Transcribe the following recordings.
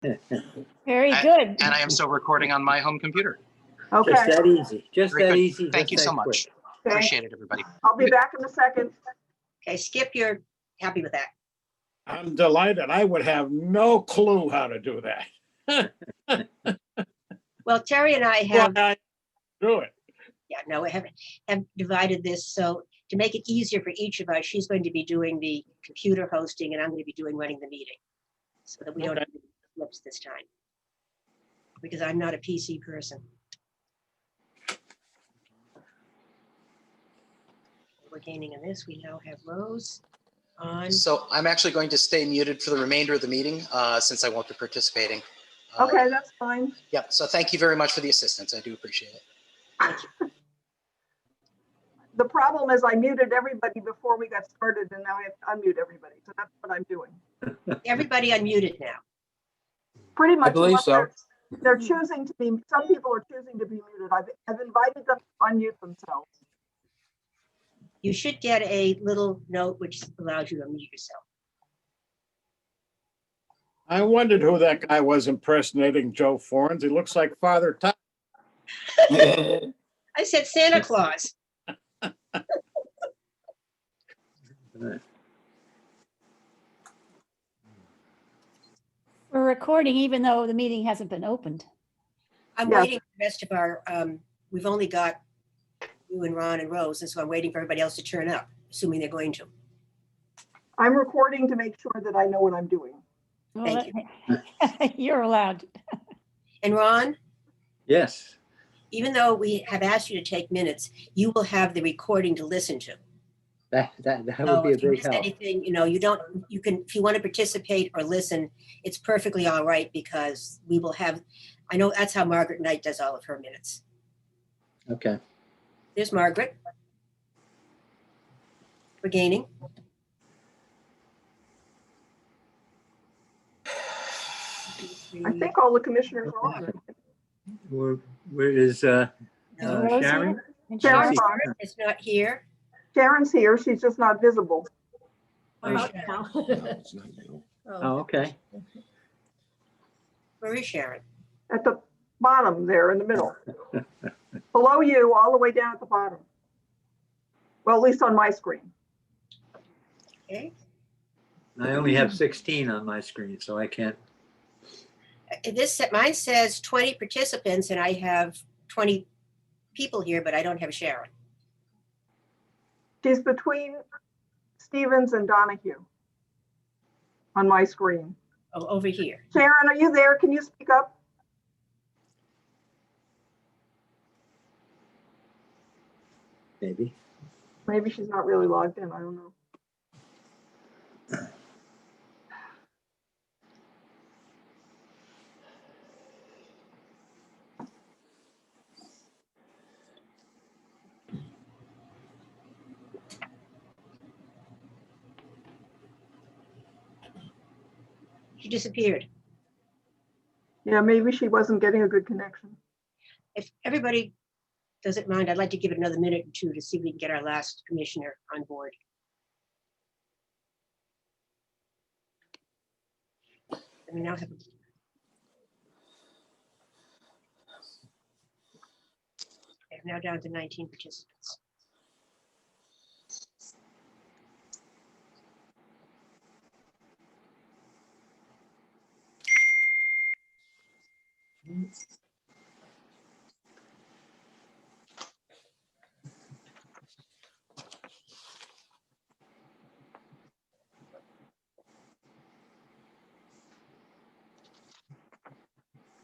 Very good. And I am still recording on my home computer. Okay. Just that easy. Just Very that good. easy. Thank you just so that much. quick. Okay. Appreciate it, everybody. I'll be back in a second. Okay, Skip, you're happy with that. I'm delighted. I would have no clue how to do that. Well, Terry and I Well, have, I do it. yeah, no, we have divided this. So to make it easier for each of us, she's going to be doing the computer hosting and I'm going to be running the meeting. So that we don't Okay. have flips this time. Because I'm not a PC person. We're gaining in this. We now have Rose on. So I'm actually going to stay muted for the remainder of the meeting since I won't be participating. Okay, that's fine. Yep. So thank you very much for the assistance. I do appreciate it. Thank you. The problem is I muted everybody before we got started and now I have to unmute everybody. So that's what I'm doing. Everybody unmuted now. Pretty much. believe unless so. They're choosing to be, some people are choosing to be muted. I've invited them to unmute themselves. You should get a little note which allows you to unmute yourself. I wondered who that guy was impersonating Joe Forens. He looks like Father Time. I said Santa Claus. We're recording even though the meeting hasn't been opened. I'm Yeah. waiting for the rest of our, we've only got you and Ron and Rose, and so I'm waiting for everybody else to turn up, assuming they're going to. I'm recording to make sure that I know what I'm doing. Well, Thank You're allowed. And Ron, Yes. even though we have asked you to take minutes, you will have the recording to listen to. That So would be a if you big miss help. anything, you can, if you want to participate or listen, it's perfectly all right because we will have, I know that's how Margaret Knight does all of her minutes. Okay. There's Margaret. We're gaining. I think all the commissioners are on. Where is Is Rose Sharon? here? And Sharon's Sharon? on. It's not here. Sharon's here. She's just not visible. Where's Sharon? Oh, okay. Where is Sharon? At the bottom there in the middle. Below you, all the way down at the bottom. Well, at least on my screen. Okay. I only have 16 on my screen, so I can't. Mine says 20 participants and I have 20 people here, but I don't have Sharon. She's between Stevens and Donahue on my screen. Oh, over here. Sharon, are you there? Can you speak up? Maybe. Maybe she's not really logged in. I don't know. She disappeared. Yeah, maybe she wasn't getting a good connection. If everybody doesn't mind, I'd like to give it another minute or two to see if we can get our last commissioner on board. And we now have. Okay, now down to 19 participants.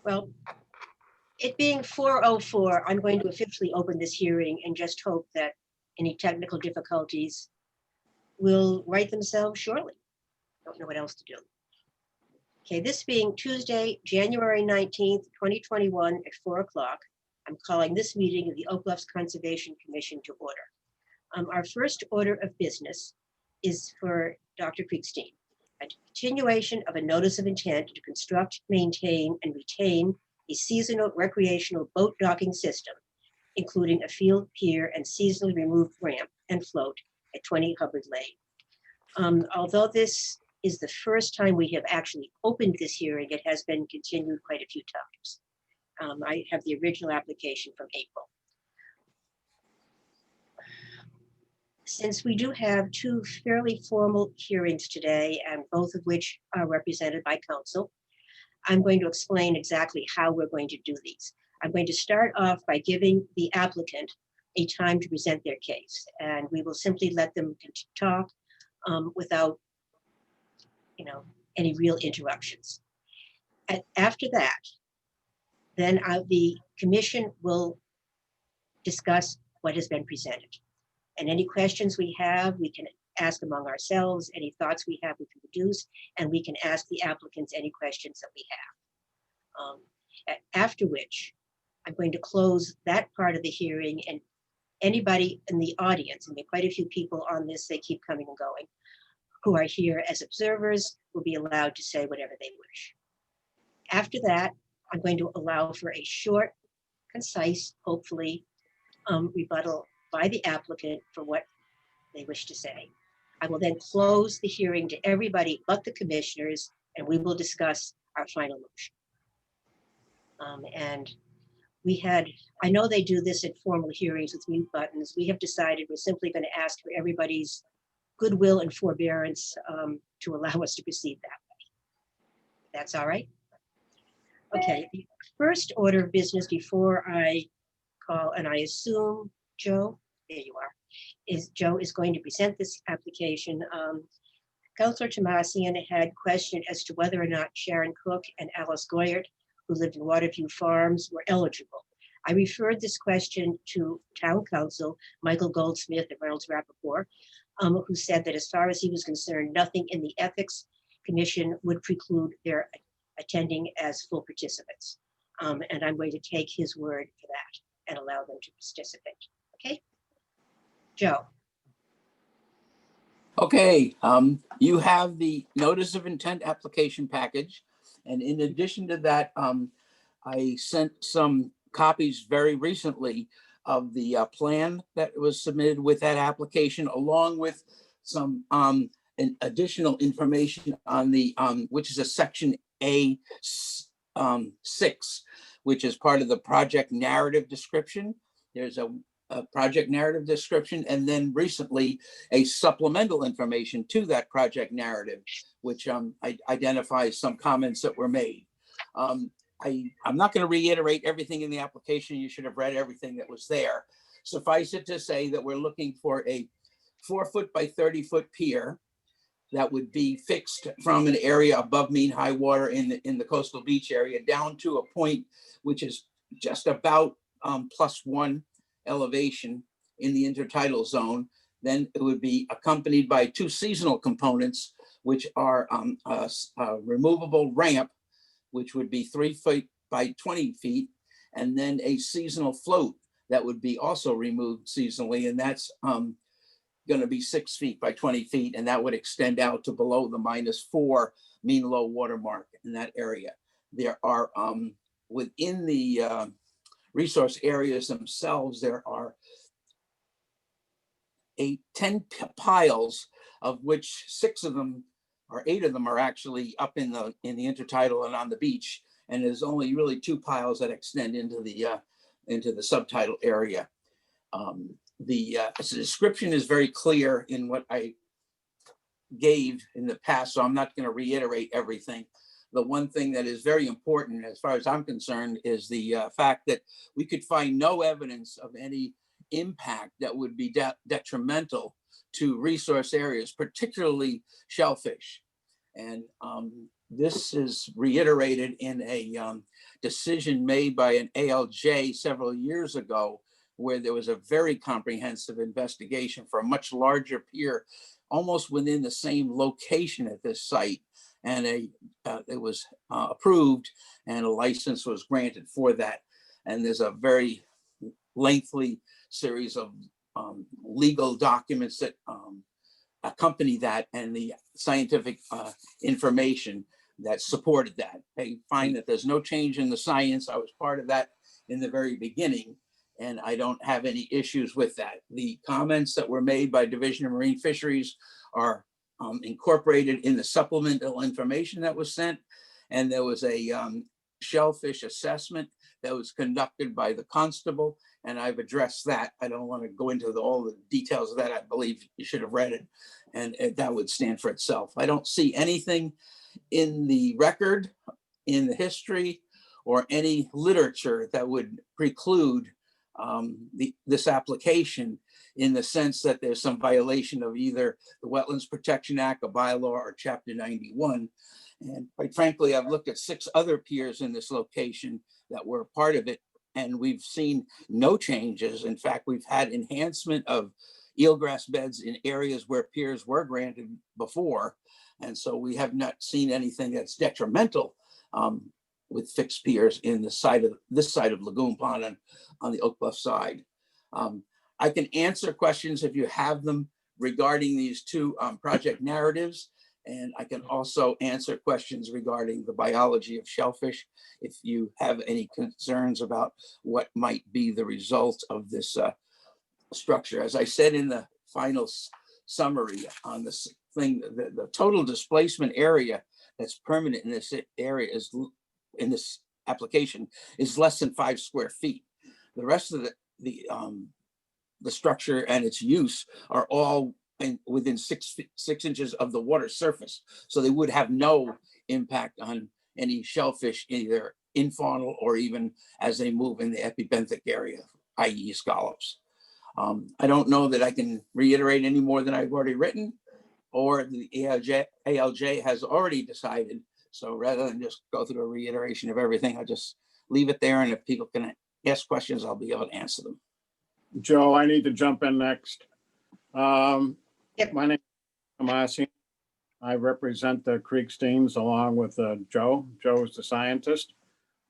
Well, it being 4:04, I'm going to officially open this hearing and just hope that any technical difficulties will right themselves shortly. Don't know what else to do. Okay, this being Tuesday, January 19th, 2021 at 4 o'clock, I'm calling this meeting of the Oak Bluffs Conservation Commission to order. Our first order of business is for Dr. Kriegstein, a continuation of a notice of intent to construct, maintain, and retain a seasonal recreational boat docking system, including a field pier and seasonally removed ramp and float at 20 Hubbard Lane. Although this is the first time we have actually opened this hearing. It has been continued quite a few times. I have the original application from April. Since we do have two fairly formal hearings today, and both of which are represented by counsel, I'm going to explain exactly how we're going to do these. I'm going to start off by giving the applicant a time to present their case, and we will simply let them talk without, any real interruptions. After that, then the commission will discuss what has been presented. And any questions we have, we can ask among ourselves. Any thoughts we have, we can produce, and we can ask the applicants any questions that we have. After which, I'm going to close that part of the hearing, and anybody in the audience, and there are quite a few people on this, they keep coming and going, who are here as observers will be allowed to say whatever they wish. After that, I'm going to allow for a short, concise, hopefully, rebuttal by the applicant for what they wish to say. I will then close the hearing to everybody but the commissioners, and we will discuss our final motion. And I know they do this at formal hearings with mute buttons. We have decided we're simply going to ask for everybody's goodwill and forbearance to allow us to proceed that way. That's all right? Okay, the first order of business before I call, and I assume Joe, there you are, Joe is going to present this application. Councilor Tomasian had questioned as to whether or not Sharon Cook and Alice Goyert, who lived in Waterview Farms, were eligible. I referred this question to Town Council, Michael Goldsmith and Reynolds Rappaport, who said that as far as he was concerned, nothing in the Ethics Commission would preclude their attending as full participants. And I'm going to take his word for that and allow them to participate. Okay, Joe. Okay, you have the notice of intent application package. And in addition to that, I sent some copies very recently of the plan that was submitted with that application, along with some additional information on the, which is a section A6, which is part of the project narrative description. There's a project narrative description, and then recently a supplemental information to that project narrative, which identifies some comments that were made. I'm not going to reiterate everything in the application. You should have read everything that was there. Suffice it to say that we're looking for a 4-foot by 30-foot pier that would be fixed from an area above mean high water in the coastal beach area down to a point which is just about +1 elevation in the intertidal zone. Then it would be accompanied by 2 seasonal components, which are a removable ramp, which would be 3 feet by 20 feet, and then a seasonal float that would be also removed seasonally, and that's going to be 6 feet by 20 feet, and that would extend out to below the -4 mean low water mark in that area. There are within the resource areas themselves, there are 10 piles, of which 6 of them or 8 of them are actually up in the intertidal and on the beach, and there's only really 2 piles that extend into the subtidal area. The description is very clear in what I gave in the past, so I'm not going to reiterate everything. The one thing that is very important, as far as I'm concerned, is the fact that we could find no evidence of any impact that would be detrimental to resource areas, particularly shellfish. And this is reiterated in a decision made by an ALJ several years ago, where there was a very comprehensive investigation for a much larger pier, almost within the same location at this site. And it was approved, and a license was granted for that. And there's a very lengthy series of legal documents that accompany that, and the scientific information that supported that. I find that there's no change in the science. I was part of that in the very beginning, and I don't have any issues with that. The comments that were made by Division of Marine Fisheries are incorporated in the supplemental information that was sent. And there was a shellfish assessment that was conducted by the constable, and I've addressed that. I don't want to go into all the details of that. I believe you should have read it, and that would stand for itself. I don't see anything in the record, in the history, or any literature that would preclude this application, in the sense that there's some violation of either the Wetlands Protection Act, a bylaw, or Chapter 91. And quite frankly, I've looked at 6 other piers in this location that were part of it, and we've seen no changes. In fact, we've had enhancement of eelgrass beds in areas where piers were granted before. And so we have not seen anything that's detrimental with fixed piers in this side of Lagoon Pond on the Oak Bluff side. I can answer questions if you have them regarding these 2 project narratives. And I can also answer questions regarding the biology of shellfish if you have any concerns about what might be the result of this structure. As I said in the final summary on this thing, the total displacement area that's permanent in this area in this application is less than 5 square feet. The rest of the structure and its use are all within 6 inches of the water surface. So they would have no impact on any shellfish, either infaunal or even as they move in the epibenthic area, i.e. scallops. I don't know that I can reiterate any more than I've already written, or the ALJ has already decided. So rather than just go through a reiteration of everything, I'll just leave it there. And if people can ask questions, I'll be able to answer them. Joe, I need to jump in next. Yep. My name is Tomasi. I represent the Kriegsteins along with Joe. Joe is the scientist.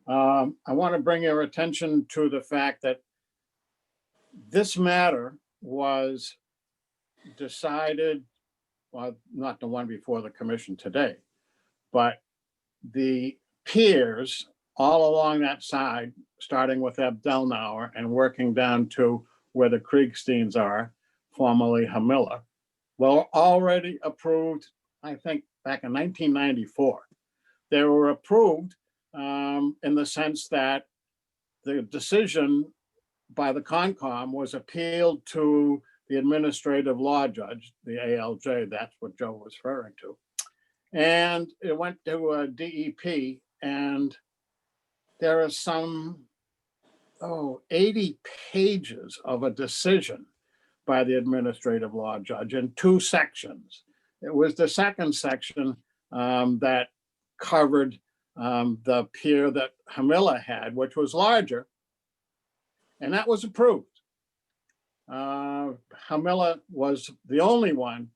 I want to bring your attention to the fact that this matter was decided, well, not the one before the commission today, but the piers all along that side, starting with Abdelnauer and working down to where the Kriegsteins are, formerly Hamilla, were already approved, I think, back in 1994. They were approved in the sense that the decision by the Concom was appealed to the administrative law judge, the ALJ, that's what Joe was referring to. And it went to a DEP, and there are some, 80 pages of a decision by the administrative law judge in 2 sections. It was the second section that covered the pier that Hamilla had, which was larger, and that was approved. Hamilla was the only one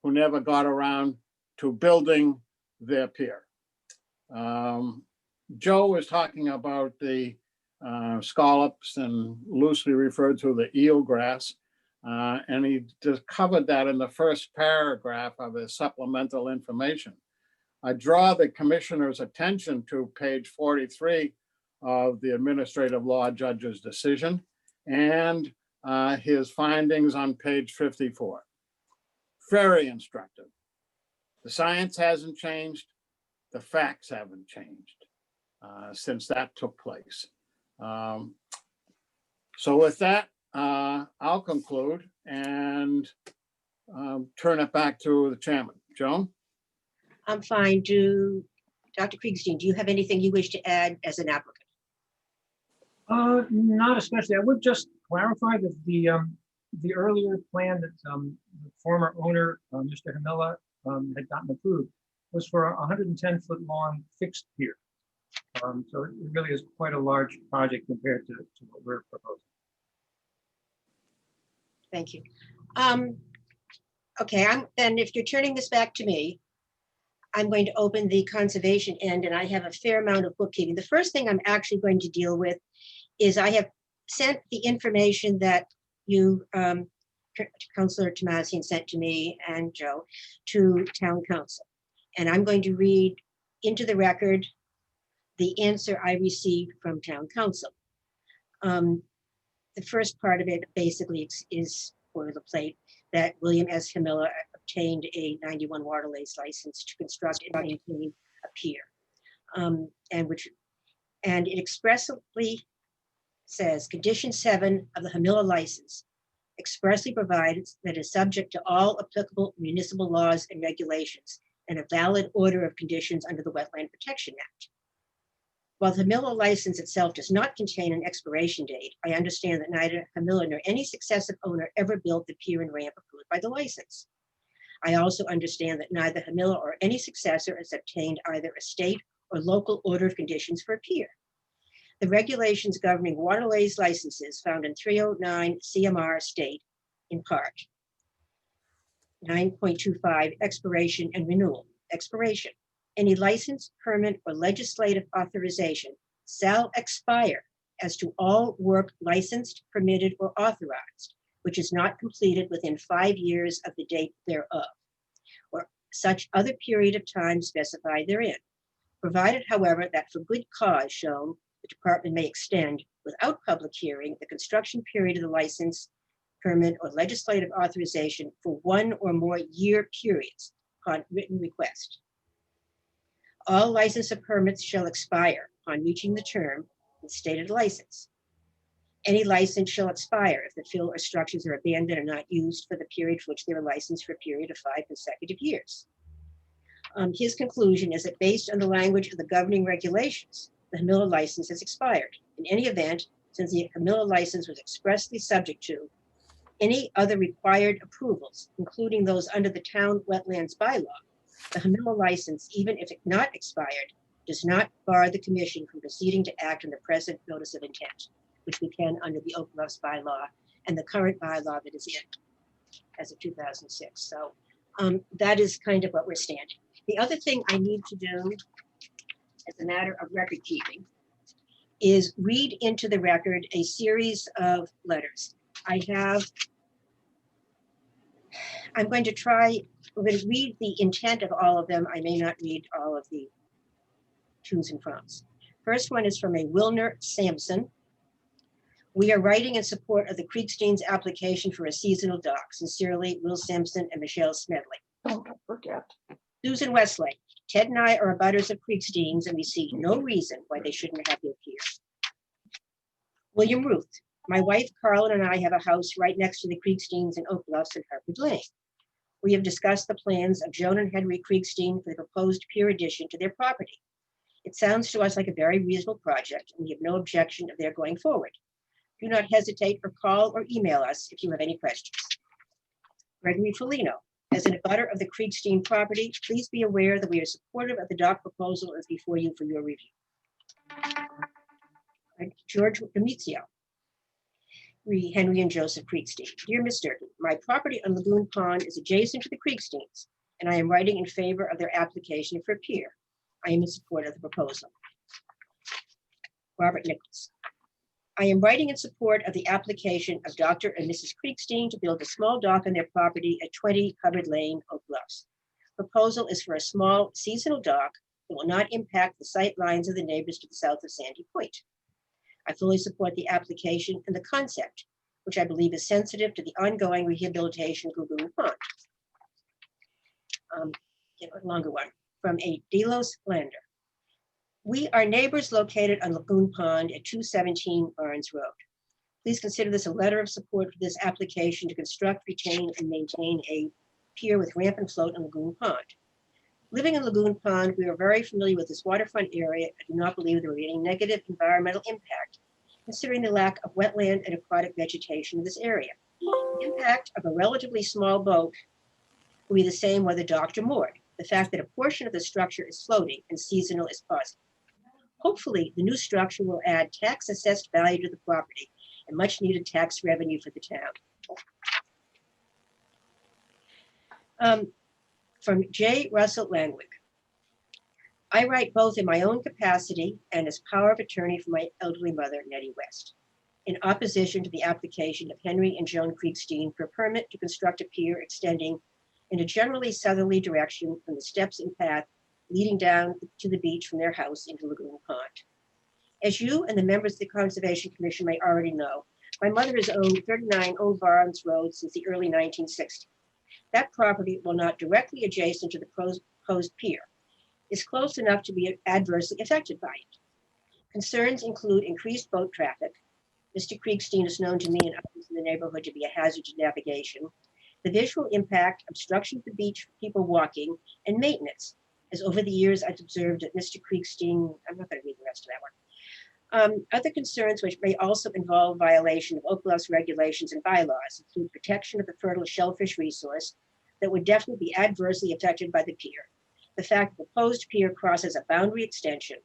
who never got around to building their pier. Joe was talking about the scallops and loosely referred to the eelgrass. And he just covered that in the first paragraph of his supplemental information. I draw the commissioner's attention to page 43 of the administrative law judge's decision and his findings on page 54. Very instructive. The science hasn't changed. The facts haven't changed since that took place. So with that, I'll conclude and turn it back to the chairman. Joan? I'm fine. Dr. Kriegstein, do you have anything you wish to add as an applicant? Not especially. I would just clarify that the earlier plan that the former owner, Mr. Hamilla, had gotten approved was for a 110-foot long fixed pier. So it really is quite a large project compared to what we're proposing. Thank you. Okay, then if you're turning this back to me, I'm going to open the conservation end, and I have a fair amount of bookkeeping. The first thing I'm actually going to deal with is I have sent the information that you, Councillor Tomasian, sent to me and Joe to Town Council. And I'm going to read into the record the answer I received from Town Council. The first part of it basically is boilerplate that William S. Hamilla obtained a 91 waterways license to construct and maintain a pier. And it expressly says, condition 7 of the Hamilla license expressly provides that it is subject to all applicable municipal laws and regulations and a valid order of conditions under the Wetland Protection Act. While the Hamilla license itself does not contain an expiration date, I understand that neither Hamilla nor any successive owner ever built the pier and ramp approved by the license. I also understand that neither Hamilla or any successor has obtained either a state or local order of conditions for a pier. The regulations governing waterways licenses found in 309 CMR state, in part, 9.25 expiration and renewal. Expiration. Any license, permit, or legislative authorization shall expire as to all work licensed, permitted, or authorized, which is not completed within 5 years of the date thereof, or such other period of time specified therein, provided, however, that for good cause shown, the department may extend, without public hearing, the construction period of the license, permit, or legislative authorization for 1 or more year periods upon written request. All license or permits shall expire upon reaching the term of the stated license. Any license shall expire if the fill or structures are abandoned or not used for the period for which they were licensed for a period of 5 consecutive years. His conclusion is that based on the language of the governing regulations, the Hamilla license has expired. In any event, since the Hamilla license was expressly subject to any other required approvals, including those under the town wetlands bylaw, the Hamilla license, even if it not expired, does not bar the commission from proceeding to act on the present notice of intent, which we can under the Oak Bluffs bylaw and the current bylaw that is in as of 2006. So that is kind of what we're standing. The other thing I need to do as a matter of record keeping is read into the record a series of letters. I'm going to read the intent of all of them. I may not read all of the to's and fro's. First one is from a Wilner Sampson. We are writing in support of the Kriegstein's application for a seasonal dock. Sincerely, Will Sampson and Michelle Smedley. Don't forget. Susan Westlake. Ted and I are abutters of Kriegsteins, and we see no reason why they shouldn't have their pier. William Ruth. My wife, Carlin, and I have a house right next to the Kriegsteins in Oak Bluffs and Hubbard Lane. We have discussed the plans of Joan and Henry Kriegstein for the proposed pier addition to their property. It sounds to us like a very reasonable project, and we have no objection of their going forward. Do not hesitate or call or email us if you have any questions. Gregory Folino. As an abutter of the Kriegstein property, please be aware that we are supportive of the dock proposal as before you for your review. George Domizio. Henry and Joseph Kriegstein. Dear Ms. Durkee, my property on Lagoon Pond is adjacent to the Kriegsteins, and I am writing in favor of their application for a pier. I am in support of the proposal. Robert Nichols. I am writing in support of the application of Dr. and Mrs. Kriegstein to build a small dock on their property at 20 Hubbard Lane, Oak Bluffs. Proposal is for a small seasonal dock that will not impact the sight lines of the neighbors to the south of Sandy Point. I fully support the application and the concept, which I believe is sensitive to the ongoing rehabilitation of Lagoon Pond. A longer one from a Delos Lander. We are neighbors located on Lagoon Pond at 217 Barnes Road. Please consider this a letter of support for this application to construct, retain, and maintain a pier with ramp and float on Lagoon Pond. Living in Lagoon Pond, we are very familiar with this waterfront area and do not believe there will be any negative environmental impact, considering the lack of wetland and aquatic vegetation in this area. The impact of a relatively small boat will be the same whether docked or moored. The fact that a portion of the structure is floating and seasonal is positive. Hopefully, the new structure will add tax-assessed value to the property and much-needed tax revenue for the town. From J. Russell Langwick. I write both in my own capacity and as power of attorney for my elderly mother, Nettie West, in opposition to the application of Henry and Joan Kriegstein for a permit to construct a pier extending in a generally southerly direction from the steps and path leading down to the beach from their house into Lagoon Pond. As you and the members of the Conservation Commission may already know, my mother has owned 39 Old Barnes Road since the early 1960s. That property, while not directly adjacent to the proposed pier, is close enough to be adversely affected by it. Concerns include increased boat traffic. Mr. Kriegstein is known to me and others in the neighborhood to be a hazard to navigation. The visual impact, obstruction of the beach for people walking, and maintenance. As over the years, I've observed that Mr. Kriegstein, I'm not going to read the rest of that one. Other concerns which may also involve violation of Oak Bluffs regulations and bylaws include protection of the fertile shellfish resource that would definitely be adversely affected by the pier. The fact that the proposed pier crosses a boundary extension,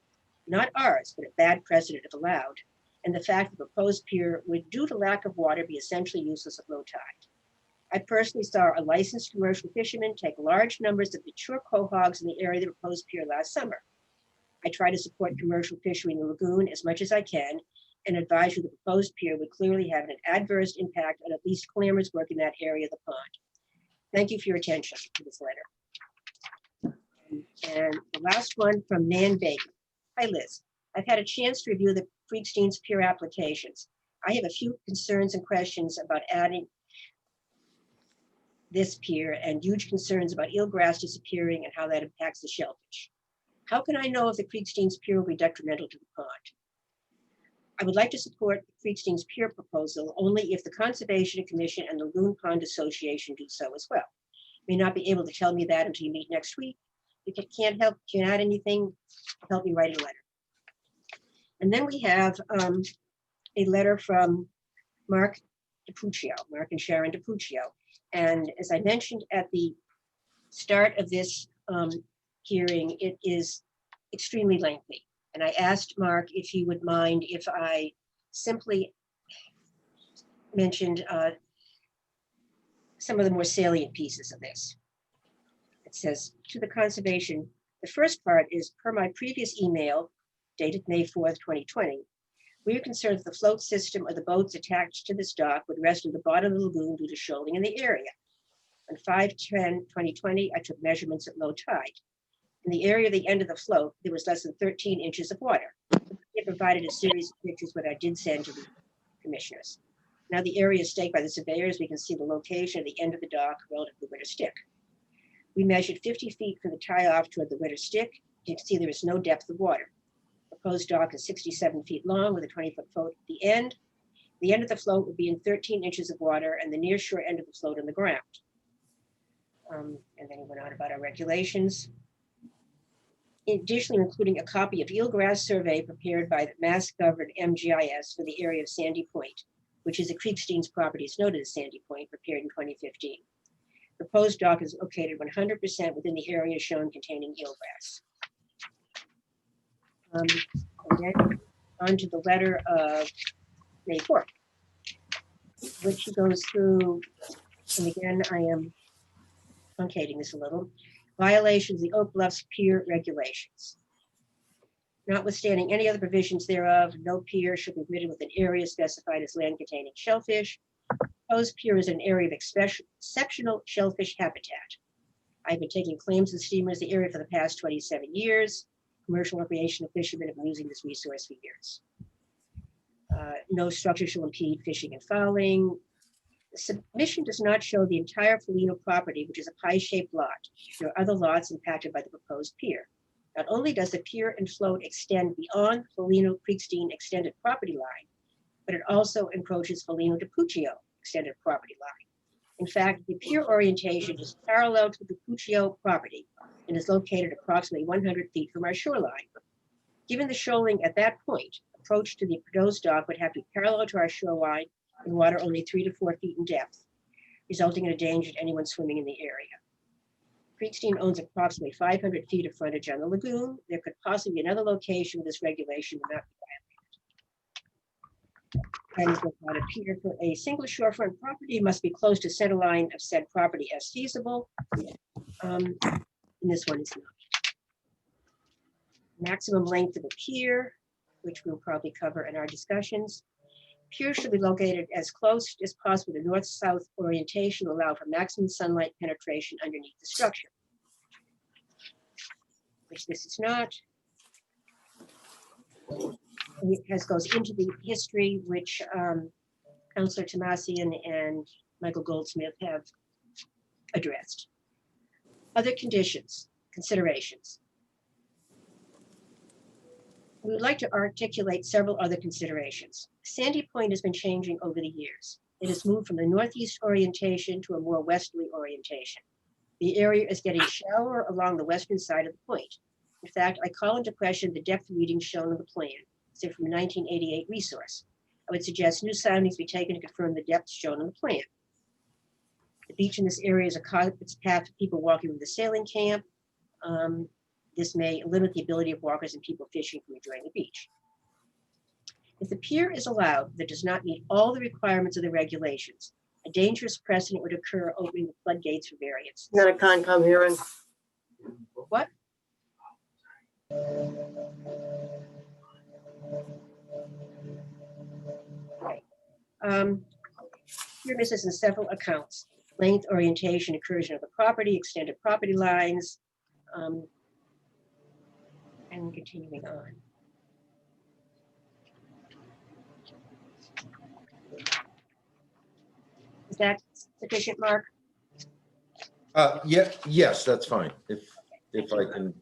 not ours, but a bad precedent if allowed, and the fact that the proposed pier would, due to lack of water, be essentially useless at low tide. I personally saw a licensed commercial fisherman take large numbers of mature quahogs in the area of the proposed pier last summer. I try to support commercial fishery in the lagoon as much as I can and advise you the proposed pier would clearly have an adverse impact on at least clammers work in that area of the pond. Thank you for your attention to this letter. And the last one from Nan Baker. Hi, Liz. I've had a chance to review the Kriegstein's pier applications. I have a few concerns and questions about adding this pier and huge concerns about eelgrass disappearing and how that impacts the shellfish. How can I know if the Kriegstein's pier will be detrimental to the pond? I would like to support the Kriegstein's pier proposal only if the Conservation Commission and the Lagoon Pond Association do so as well. You may not be able to tell me that until you meet next week. If you can't add anything, help me write a letter. And then we have a letter from Mark and Sharon DiPuccio. And as I mentioned at the start of this hearing, it is extremely lengthy. And I asked Mark if he would mind if I simply mentioned some of the more salient pieces of this. It says, to the conservation, the first part is, per my previous email, dated May 4th, 2020, we are concerned that the float system of the boats attached to this dock would rest in the bottom of the lagoon due to shoaling in the area. On 5/10/2020, I took measurements at low tide. In the area of the end of the float, there was less than 13 inches of water. It provided a series of pictures, what I did send to the commissioners. Now the area is staked by the surveyors. We can see the location of the end of the dock relative to the winter stick. We measured 50 feet from the tie-off toward the winter stick. You can see there is no depth of water. The proposed dock is 67 feet long with a 20-foot float at the end. The end of the float would be in 13 inches of water and the near shore end of the float on the ground. And then he went on about our regulations. Additionally, including a copy of eelgrass survey prepared by the Mass-governed MGIS for the area of Sandy Point, which is a Kriegstein's property. It's noted as Sandy Point, prepared in 2015. Proposed dock is located 100% within the area shown containing eelgrass. And then on to the letter of May 4th, which goes through, and again, I am truncating this a little, violations of the Oak Bluffs pier regulations. Notwithstanding any other provisions thereof, no pier shall be permitted with an area specified as land containing shellfish. Proposed pier is an area of exceptional shellfish habitat. I've been taking claims of steamers in the area for the past 27 years. Commercial recreational fishermen have been using this resource for years. No structure shall impede fishing and fouling. The submission does not show the entire Foligno property, which is a pie-shaped lot. There are other lots impacted by the proposed pier. Not only does the pier and float extend beyond Foligno Kriegstein extended property line, but it also encroaches Foligno DiPuccio extended property line. In fact, the pier orientation is parallel to the DiPuccio property and is located approximately 100 feet from our shoreline. Given the shoaling at that point, approach to the proposed dock would have to be parallel to our shoreline in water only 3 to 4 feet in depth, resulting in a danger to anyone swimming in the area. Kriegstein owns approximately 500 feet of frontage on the lagoon. There could possibly be another location where this regulation would not be violated. On a pier for a single shorefront property must be close to center line of said property as feasible. And this one is not. Maximum length of a pier, which we'll probably cover in our discussions. Piers should be located as close as possible to north-south orientation to allow for maximum sunlight penetration underneath the structure, which this is not. It goes into the history, which Councillor Tomasian and Michael Goldsmith have addressed. Other considerations. We would like to articulate several other considerations. Sandy Point has been changing over the years. It has moved from the northeast orientation to a more westerly orientation. The area is getting shallower along the western side of the point. In fact, I call into question the depth readings shown on the plan, say from the 1988 resource. I would suggest new soundings be taken to confirm the depths shown on the plan. The beach in this area is a path for people walking from the sailing camp. This may limit the ability of walkers and people fishing from enjoying the beach. If the pier is allowed that does not meet all the requirements of the regulations, a dangerous precedent would occur opening the floodgates for variance. Is that a Concom hearing? What? Okay. Pier misses in several accounts: length, orientation, incursion of the property, extended property lines, and continuing on. Is that sufficient, Mark? Yeah, yes, that's fine. If I can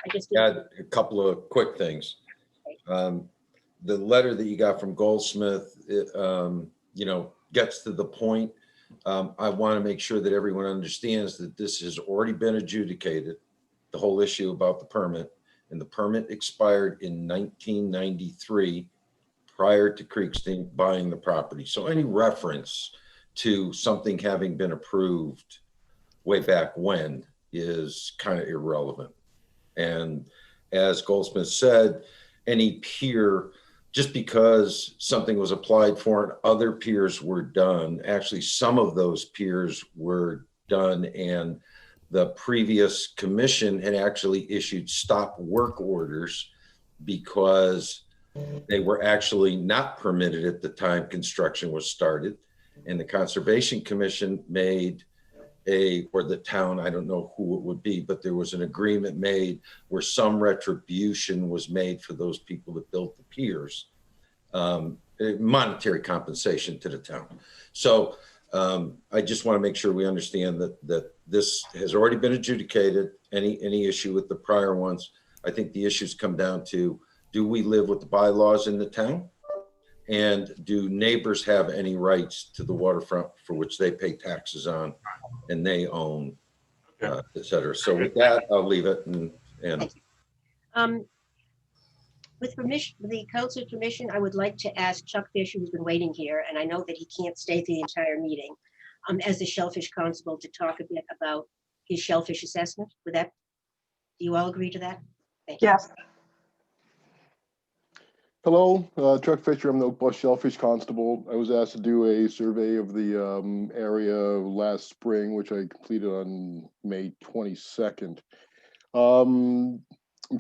I just add a couple of quick things. The letter that you got from Goldsmith, gets to the point. I want to make sure that everyone understands that this has already been adjudicated, the whole issue about the permit, and the permit expired in 1993 prior to Kriegstein buying the property. So any reference to something having been approved way back when is kind of irrelevant. And as Goldsmith said, any pier, just because something was applied for and other piers were done, actually some of those piers were done, and the previous commission had actually issued stop work orders because they were actually not permitted at the time construction was started. And the Conservation Commission made or the town, I don't know who it would be, but there was an agreement made where some retribution was made for those people that built the piers, monetary compensation to the town. So I just want to make sure we understand that this has already been adjudicated. Any issue with the prior ones, I think the issues come down to, do we live with the bylaws in the town? And do neighbors have any rights to the waterfront for which they pay taxes on and they own, et cetera? So with that, I'll leave it. With permission, with the council's permission, I would like to ask Chuck Fisher, who's been waiting here, and I know that he can't stay through the entire meeting, as the shellfish constable, to talk a bit about his shellfish assessment. Would that, do you all agree to that? Thank you. Yes. Hello, Chuck Fisher. I'm the Oak Bluffs Shellfish Constable. I was asked to do a survey of the area last spring, which I completed on May 22nd. I'm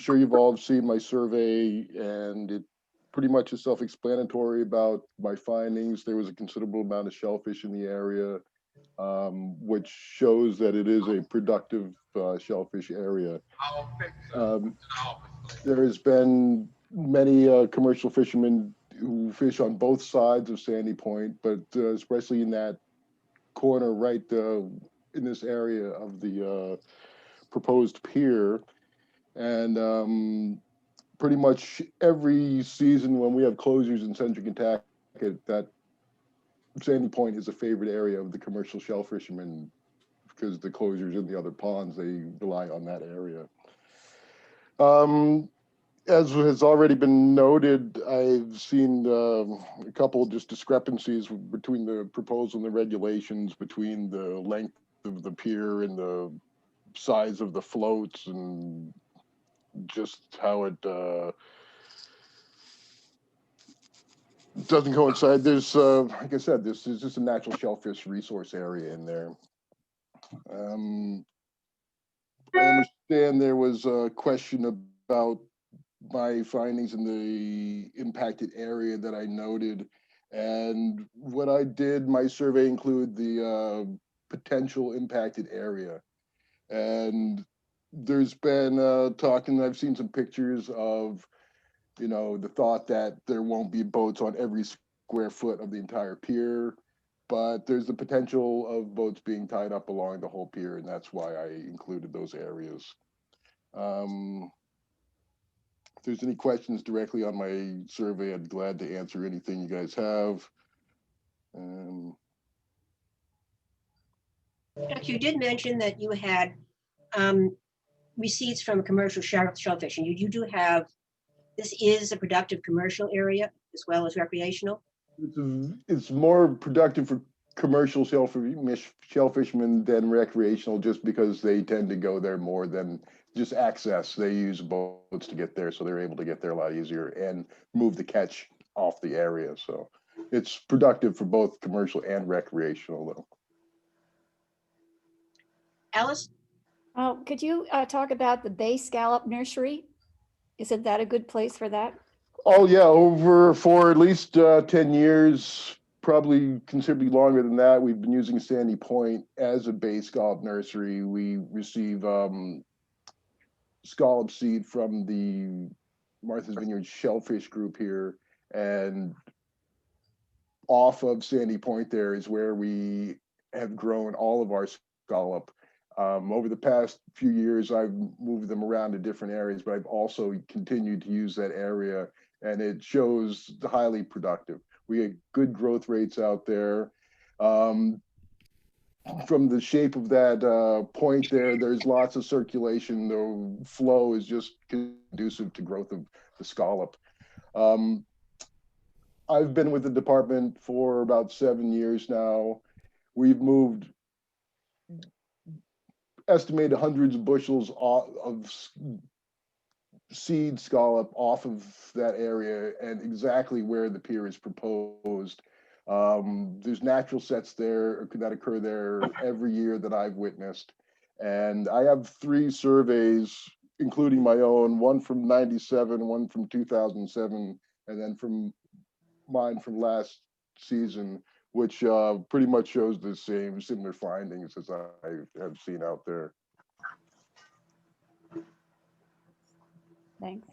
sure you've all seen my survey, and it pretty much is self-explanatory about my findings. There was a considerable amount of shellfish in the area, which shows that it is a productive shellfish area. There has been many commercial fishermen who fish on both sides of Sandy Point, but especially in that corner right in this area of the proposed pier. And pretty much every season when we have closures in central Nantucket, that Sandy Point is a favorite area of the commercial shell fishermen, because the closures in the other ponds, they rely on that area. As has already been noted, I've seen a couple just discrepancies between the proposal and the regulations, between the length of the pier and the size of the floats, and just how it doesn't coincide. There's, like I said, this is just a natural shellfish resource area in there. I understand there was a question about my findings in the impacted area that I noted. And what I did, my survey included the potential impacted area. And there's been talk, and I've seen some pictures of, the thought that there won't be boats on every square foot of the entire pier. but there's the potential of boats being tied up along the whole pier, and that's why I included those areas. If there's any questions directly on my survey, I'd be glad to answer anything you guys have. Chuck, you did mention that you had receipts from commercial shellfish, and you do have, this is a productive commercial area as well as recreational? It's more productive for commercial shellfishermen than recreational, just because they tend to go there more than just access. They use boats to get there, so they're able to get there a lot easier and move the catch off the area. So it's productive for both commercial and recreational, though. Alice? Oh, could you talk about the Bay Scallop Nursery? Isn't that a good place for that? Oh yeah, for at least 10 years, probably considerably longer than that, we've been using Sandy Point as a Bay Scallop nursery. We receive scallop seed from the Martha's Vineyard Shellfish Group here, and off of Sandy Point there is where we have grown all of our scallop. Over the past few years, I've moved them around to different areas, but I've also continued to use that area, and it shows highly productive. We get good growth rates out there. From the shape of that point there, there's lots of circulation. The flow is just conducive to growth of the scallop. I've been with the department for about 7 years now. We've moved estimated hundreds of bushels of seed scallop off of that area and exactly where the pier is proposed. There's natural sets there that occur there every year that I've witnessed. And I have 3 surveys, including my own, one from 97, one from 2007, and then from mine from last season, which pretty much shows the similar findings as I have seen out there. Thanks.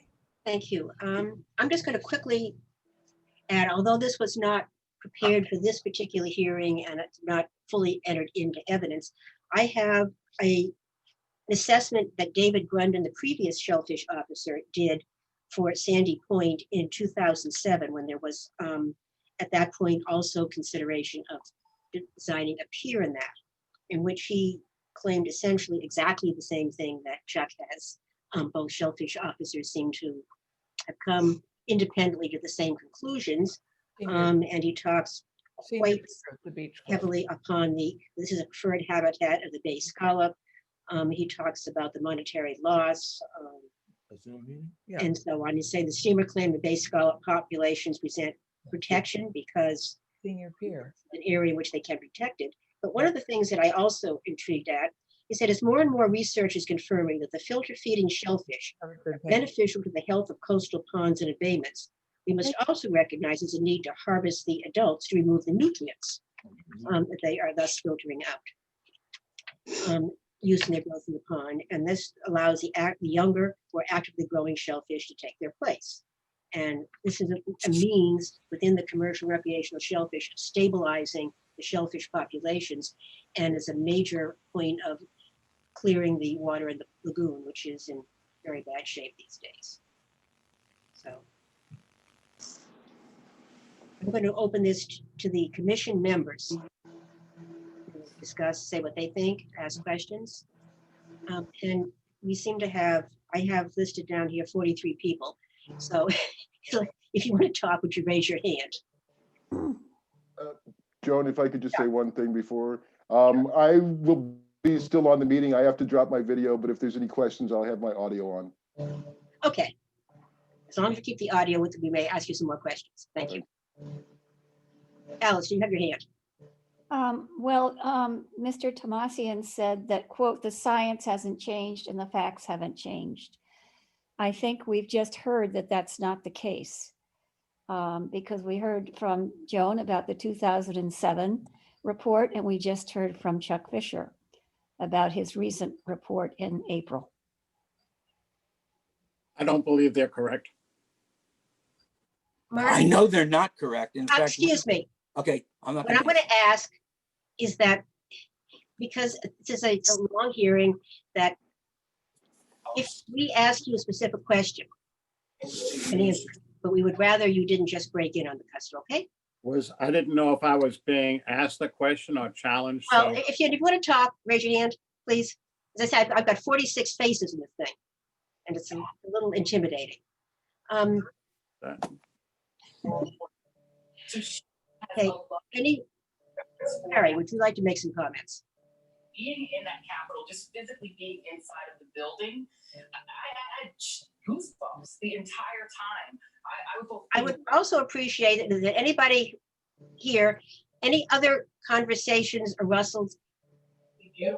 Thank you. I'm just going to quickly add, although this was not prepared for this particular hearing and it's not fully entered into evidence, I have an assessment that David Grundon, the previous shellfish officer, did for Sandy Point in 2007, when there was, at that point, also consideration of designing a pier in that, in which he claimed essentially exactly the same thing that Chuck has. Both shellfish officers seem to have come independently to the same conclusions. And he talks quite heavily upon this is a preferred habitat of the bay scallop. He talks about the monetary loss and so on. He say the steamer claimed the bay scallop populations present protection because senior pier, an area in which they can be protected. But one of the things that I also intrigued at, he said, as more and more research is confirming that the filter feeding shellfish are beneficial to the health of coastal ponds and abatements, we must also recognize there's a need to harvest the adults to remove the nutrients that they are thus filtering out, using their growth in the pond. And this allows the younger, more actively growing shellfish to take their place. And this is a means within the commercial recreational shellfish of stabilizing the shellfish populations, and is a major point of clearing the water in the lagoon, which is in very bad shape these days. So I'm going to open this to the commission members. Discuss, say what they think, ask questions. And we seem to have, I have listed down here 43 people. So if you want to talk, would you raise your hand? Joan, if I could just say one thing before. I will be still on the meeting. I have to drop my video, but if there's any questions, I'll have my audio on. Okay. As long as you keep the audio with, we may ask you some more questions. Thank you. Alice, do you have your hand? Mr. Tomasian said that, quote, the science hasn't changed and the facts haven't changed. I think we've just heard that that's not the case, because we heard from Joan about the 2007 report, and we just heard from Chuck Fisher about his recent report in April. I don't believe they're correct. Mark? I know they're not correct. In fact, Excuse me. okay, I'm not What I'm gonna, going to ask is that, because this is a long hearing, that if we ask you a specific question, an answer, but we would rather you didn't just break in on the custom, okay? I didn't know if I was being asked a question or challenged, Well, so. if you want to talk, raise your hand, please. As I said, I've got 46 faces in this thing, and it's a little intimidating. Okay, Harry, would you like to make some comments? Being in that Capitol, just physically being inside of the building, I had goosebumps the entire time. I would also appreciate it that anybody here, any other conversations or rustles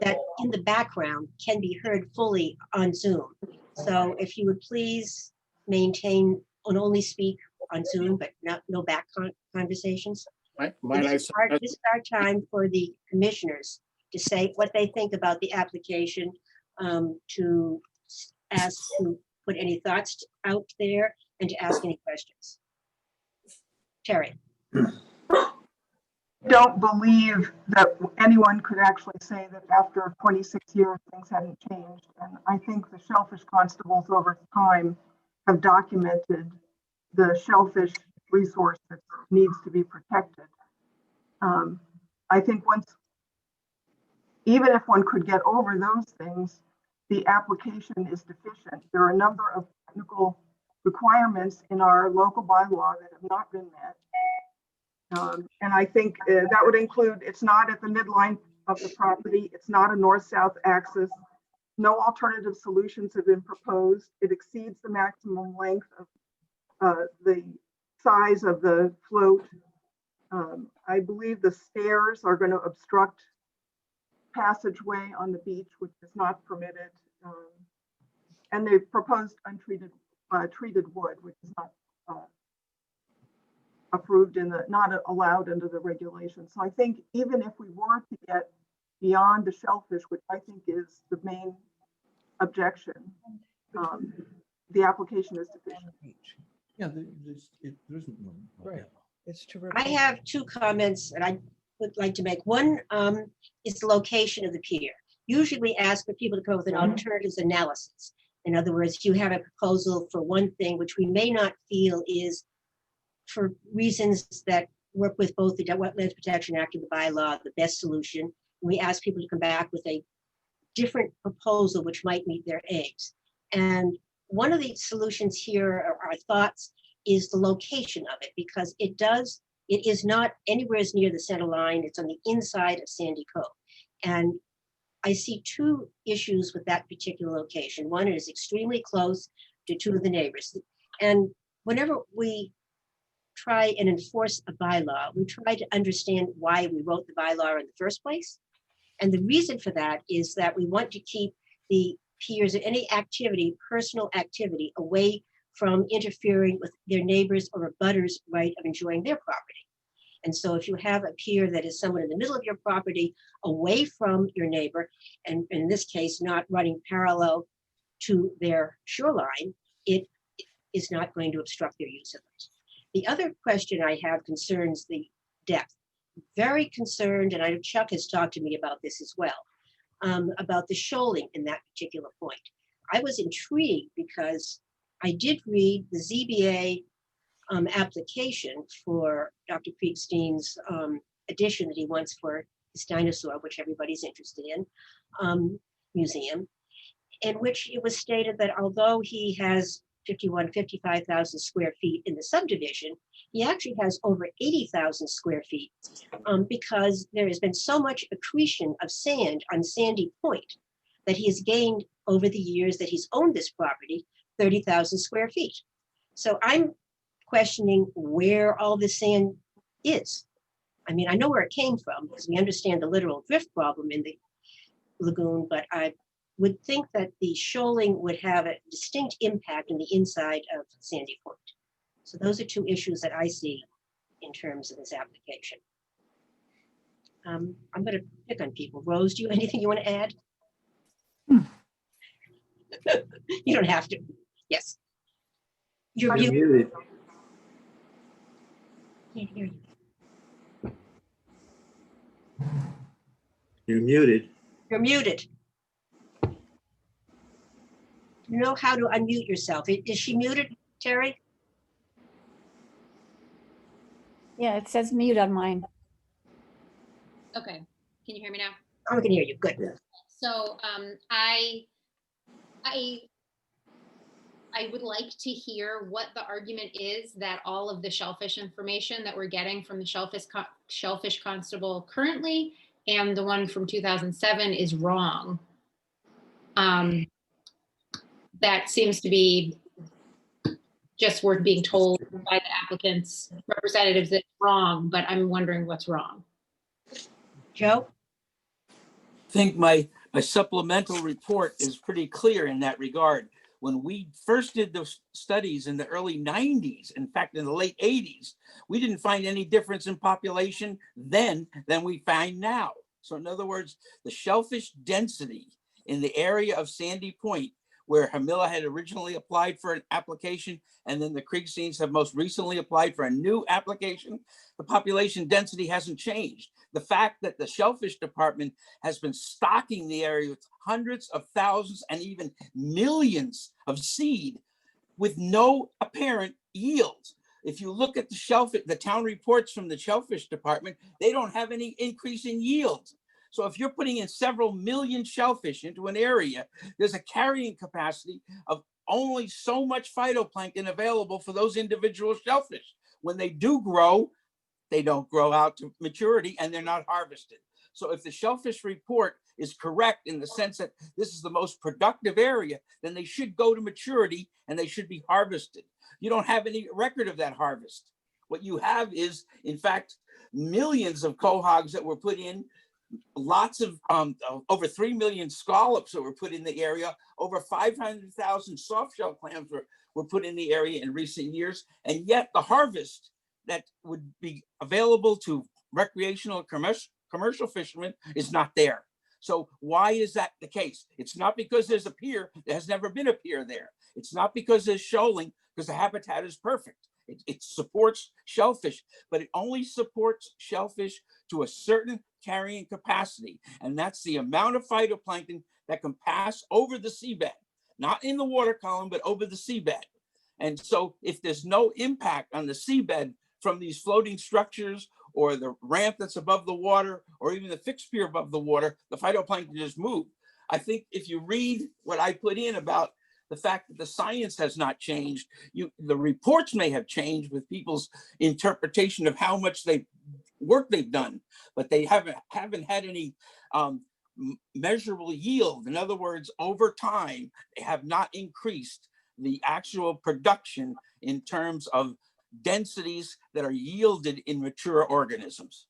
that in the background can be heard fully on Zoom. So if you would please maintain and only speak on Zoom, but no back conversations. This is our time for the commissioners to say what they think about the application, to ask, to put any thoughts out there, and to ask any questions. Terry. Don't believe that anyone could actually say that after 26 years, things hadn't changed. And I think the shellfish constables over time have documented the shellfish resource that needs to be protected. I think even if one could get over those things, the application is deficient. There are a number of technical requirements in our local bylaw that have not been met. And I think that would include, it's not at the midline of the property, it's not a north-south axis, no alternative solutions have been proposed, it exceeds the maximum length of the size of the float. I believe the stairs are going to obstruct passageway on the beach, which is not permitted. And they've proposed untreated treated wood, which is not approved not allowed under the regulations. So I think even if we were to get beyond the shellfish, which I think is the main objection, the application is deficient. Yeah, there isn't one. Right. It's terrific. I have two comments that I would like to make. One is the location of the pier. Usually we ask for people to come up with an alternatives analysis. In other words, you have a proposal for one thing, which we may not feel is, for reasons that work with both the Wetlands Protection Act and the bylaw, the best solution. We ask people to come back with a different proposal which might meet their aims. And one of the solutions here, or our thoughts, is the location of it, because it is not anywhere near the center line. It's on the inside of Sandy Cove. And I see two issues with that particular location. One, it is extremely close to two of the neighbors. And whenever we try and enforce a bylaw, we try to understand why we wrote the bylaw in the first place. And the reason for that is that we want to keep the piers or any activity, personal activity, away from interfering with their neighbors or a butter's right of enjoying their property. And so if you have a pier that is somewhere in the middle of your property, away from your neighbor, and in this case, not running parallel to their shoreline, it is not going to obstruct their use of it. The other question I have concerns the depth. Very concerned, and I know Chuck has talked to me about this as well, about the shoaling in that particular point. I was intrigued because I did read the ZBA application for Dr. Kriegstein's addition that he wants for his dinosaur, which everybody's interested in, museum, in which it was stated that although he has 55,000 square feet in the subdivision, he actually has over 80,000 square feet because there has been so much accretion of sand on Sandy Point that he has gained over the years that he's owned this property, 30,000 square feet. So I'm questioning where all the sand is. I mean, I know where it came from because we understand the literal drift problem in the lagoon, but I would think that the shoaling would have a distinct impact in the inside of Sandy Point. So those are two issues that I see in terms of this application. I'm going to pick on people. Rose, do you have anything you want to add? You don't have to. Yes. You're muted. Can't hear you. You're muted. You're muted. You know how to unmute yourself. Is she muted, Terry? Yeah, it says mute on mine. Okay, can you hear me now? Oh, I can hear you. Good. So I would like to hear what the argument is that all of the shellfish information that we're getting from the shellfish constable currently and the one from 2007 is wrong. That seems to be just worth being told by the applicant's representatives that it's wrong, but I'm wondering what's wrong. Joe? I think my supplemental report is pretty clear in that regard. When we first did those studies in the early 90s, in fact, in the late 80s, we didn't find any difference in population then than we find now. So in other words, the shellfish density in the area of Sandy Point, where Hamilla had originally applied for an application, and then the Kriegsteins have most recently applied for a new application, the population density hasn't changed. The fact that the shellfish department has been stocking the area with hundreds of thousands and even millions of seed with no apparent yield. If you look at the shellfish, the town reports from the shellfish department, they don't have any increase in yield. So if you're putting in several million shellfish into an area, there's a carrying capacity of only so much phytoplankton available for those individual shellfish. When they do grow, they don't grow out to maturity and they're not harvested. So if the shellfish report is correct in the sense that this is the most productive area, then they should go to maturity and they should be harvested. You don't have any record of that harvest. What you have is, in fact, millions of quahogs that were put in, lots of over 3 million scallops that were put in the area, over 500,000 soft shell clams were put in the area in recent years, and yet the harvest that would be available to recreational commercial fishermen is not there. So why is that the case? It's not because there's a pier. There has never been a pier there. It's not because there's shoaling, because the habitat is perfect. It supports shellfish, but it only supports shellfish to a certain carrying capacity. And that's the amount of phytoplankton that can pass over the seabed, not in the water column, but over the seabed. And so if there's no impact on the seabed from these floating structures or the ramp that's above the water or even the fixed pier above the water, the phytoplankton just move. I think if you read what I put in about the fact that the science has not changed, the reports may have changed with people's interpretation of how much work they've done, but they haven't had any measurable yield. In other words, over time, they have not increased the actual production in terms of densities that are yielded in mature organisms.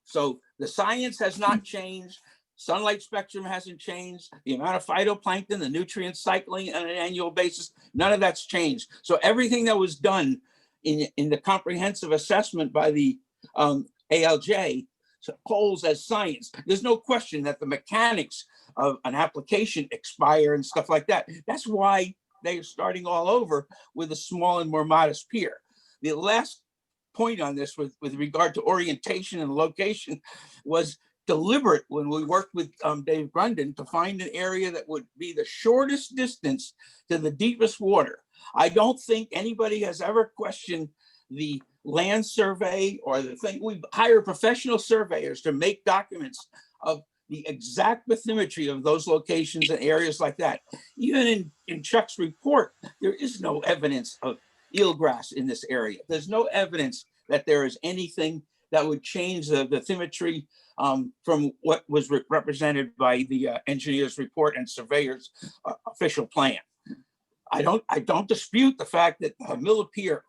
So the science has not changed. Sunlight spectrum hasn't changed. The amount of phytoplankton, the nutrient cycling on an annual basis, none of that's changed. So everything that was done in the comprehensive assessment by the ALJ holds as science. There's no question that the mechanics of an application expire and stuff like that. That's why they're starting all over with a small and more modest pier. The last point on this with regard to orientation and location was deliberate when we worked with Dave Grundon to find an area that would be the shortest distance to the deepest water. I don't think anybody has ever questioned the land survey or the thing. We hire professional surveyors to make documents of the exact bathymetry of those locations and areas like that. Even in Chuck's report, there is no evidence of eelgrass in this area. There's no evidence that there is anything that would change the bathymetry from what was represented by the engineer's report and surveyor's official plan. I don't dispute the fact that the Miller Pier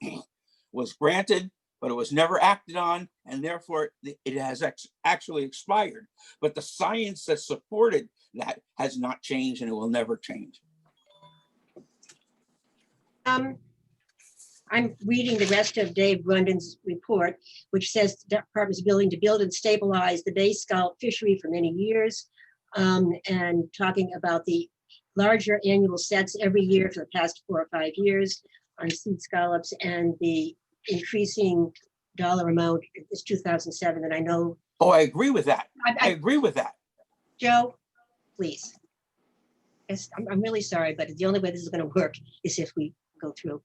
was granted, but it was never acted on, and therefore it has actually expired. But the science that supported that has not changed, and it will never change. I'm reading the rest of Dave Grundon's report, which says the department is building to build and stabilize the bay scallop fishery for many years, and talking about the larger annual sets every year for the past 4 or 5 years on seed scallops, and the increasing dollar amount is 2007. And I know Oh, I agree with that. I I- agree with that. Joe, please. Yes, I'm really sorry, but the only way this is going to work is if we go through.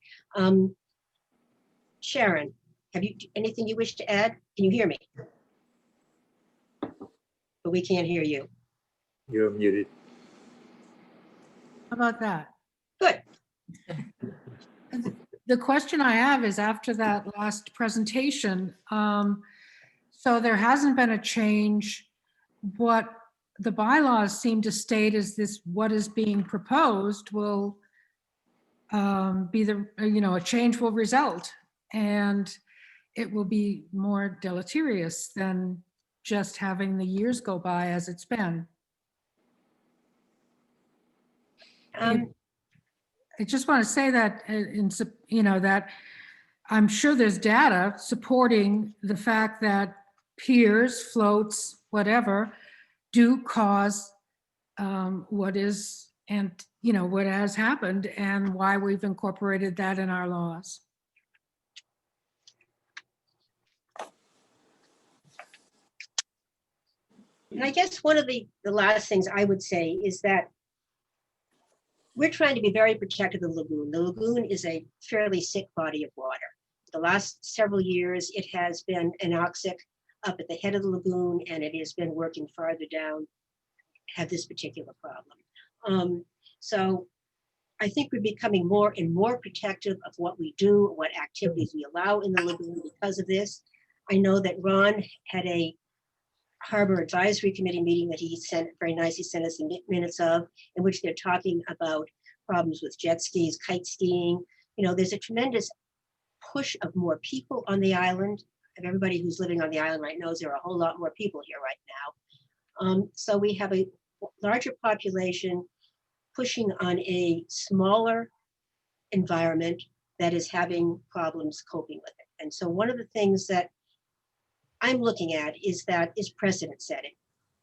Sharon, have you anything you wish to add? Can you hear me? But we can't hear you. You're muted. How about that? Good. The question I have is after that last presentation, so there hasn't been a change. What the bylaws seem to state is this, what is being proposed will be the, a change will result, and it will be more deleterious than just having the years go by as it's been. I just want to say that that I'm sure there's data supporting the fact that piers, floats, whatever, do cause what is, and what has happened, and why we've incorporated that in our laws. And I guess one of the last things I would say is that we're trying to be very protective of the lagoon. The lagoon is a fairly sick body of water. The last several years, it has been anoxic up at the head of the lagoon, and it has been working farther down, have this particular problem. So I think we're becoming more and more protective of what we do, what activities we allow in the lagoon because of this. I know that Ron had a Harbor Advisory Committee meeting that he sent very nice. He sent us the minutes of, in which they're talking about problems with jet skis, kite skiing. There's a tremendous push of more people on the island. And everybody who's living on the island right knows there are a whole lot more people here right now. So we have a larger population pushing on a smaller environment that is having problems coping with it. And so one of the things that I'm looking at is precedent setting.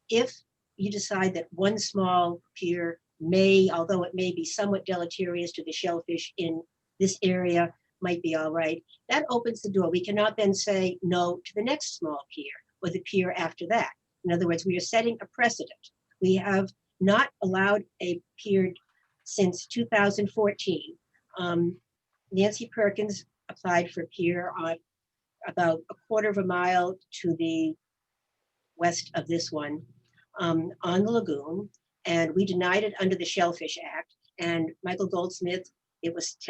If you decide that one small pier may, although it may be somewhat deleterious to the shellfish in this area, might be all right, that opens the door. We cannot then say no to the next small pier or the pier after that. In other words, we are setting a precedent. We have not allowed a pier since 2014. Nancy Perkins applied for a pier on about a quarter of a mile to the west of this one on the lagoon, and we denied it under the Shellfish Act. And Michael Goldsmith,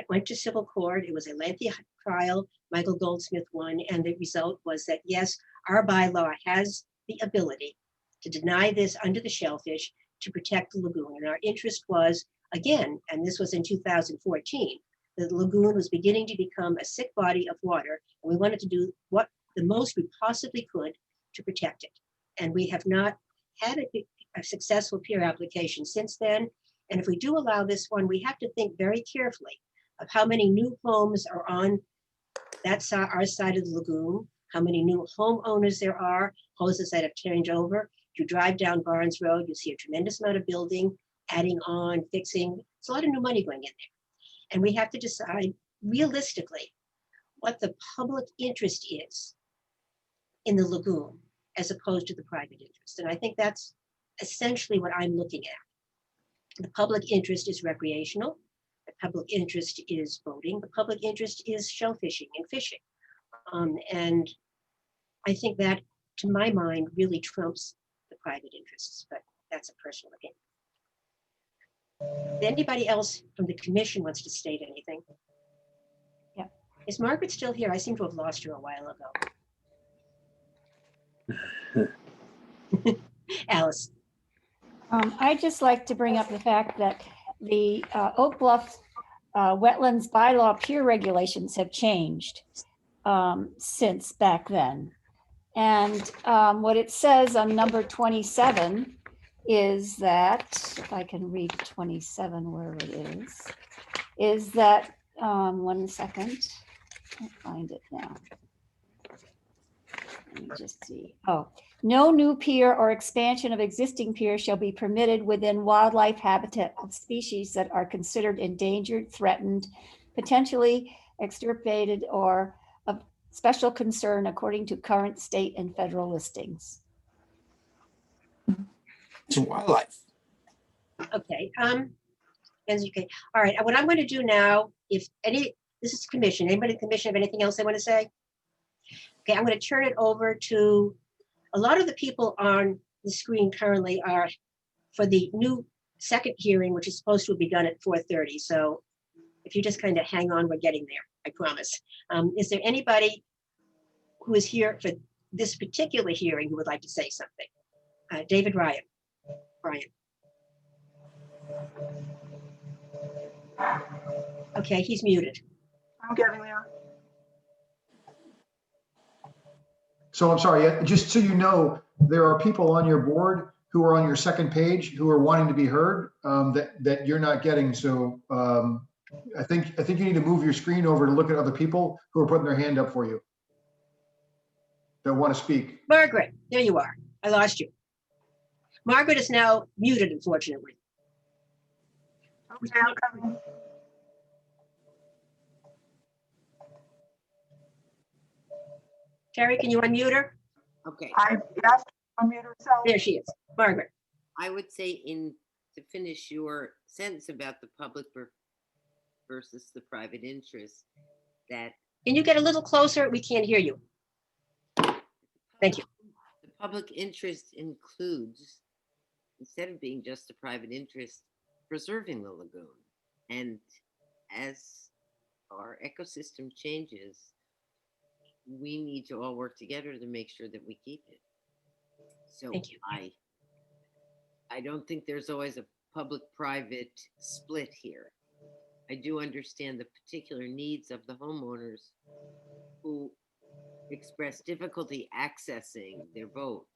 went to civil court. It was a lengthy trial. Michael Goldsmith won, and the result was that yes, our bylaw has the ability to deny this under the shellfish to protect the lagoon. And our interest was, again, and this was in 2014, the lagoon was beginning to become a sick body of water, and we wanted to do what the most we possibly could to protect it. And we have not had a successful pier application since then. And if we do allow this one, we have to think very carefully of how many new homes are on that side, our side of the lagoon, how many new homeowners there are, houses that have changed over. If you drive down Barnes Road, you see a tremendous amount of building, adding on, fixing. It's a lot of new money going in there. And we have to decide realistically what the public interest is in the lagoon as opposed to the private interest. And I think that's essentially what I'm looking at. The public interest is recreational. The public interest is boating. The public interest is shellfishing and fishing. And I think that, to my mind, really trumps the private interests, but that's a personal opinion. If anybody else from the commission wants to state anything? Yeah. Is Margaret still here? I seem to have lost her a while ago. Alice. I'd just like to bring up the fact that the Oak Bluffs wetlands bylaw pier regulations have changed since back then. And what it says on number 27 is that, if I can read 27 wherever it is that, 1 second, I can't find it now. Let me just see. Oh, no new pier or expansion of existing pier shall be permitted within wildlife habitat of species that are considered endangered, threatened, potentially extirpated, or of special concern according to current state and federal listings. wildlife. Okay, as you can, all right, what I'm going to do now, if any, this is commission, anybody in the commission have anything else they want to say? Okay, I'm going to turn it over to, a lot of the people on the screen currently are for the new second hearing, which is supposed to be done at 4:30. So if you just kind of hang on, we're getting there, I promise. Is there anybody who is here for this particular hearing who would like to say something? David Ryan. Brian. Okay, he's muted. I'm getting there. So I'm sorry, just so you know, there are people on your board who are on your second page who are wanting to be heard that you're not getting. So I think you need to move your screen over to look at other people who are putting their hand up for you that want to speak. Margaret, there you are. I lost you. Margaret is now muted, unfortunately. Okay, I'm coming. Terry, can you unmute her? Okay, I asked to unmute herself. There she is. Margaret. I would say to finish your sentence about the public versus the private interest, that Can you get a little closer? We can't hear you. Thank you. the public interest includes, instead of being just a private interest, preserving the lagoon. And as our ecosystem changes, we need to all work together to make sure that we keep it. So Thank you. I don't think there's always a public-private split here. I do understand the particular needs of the homeowners who express difficulty accessing their boat.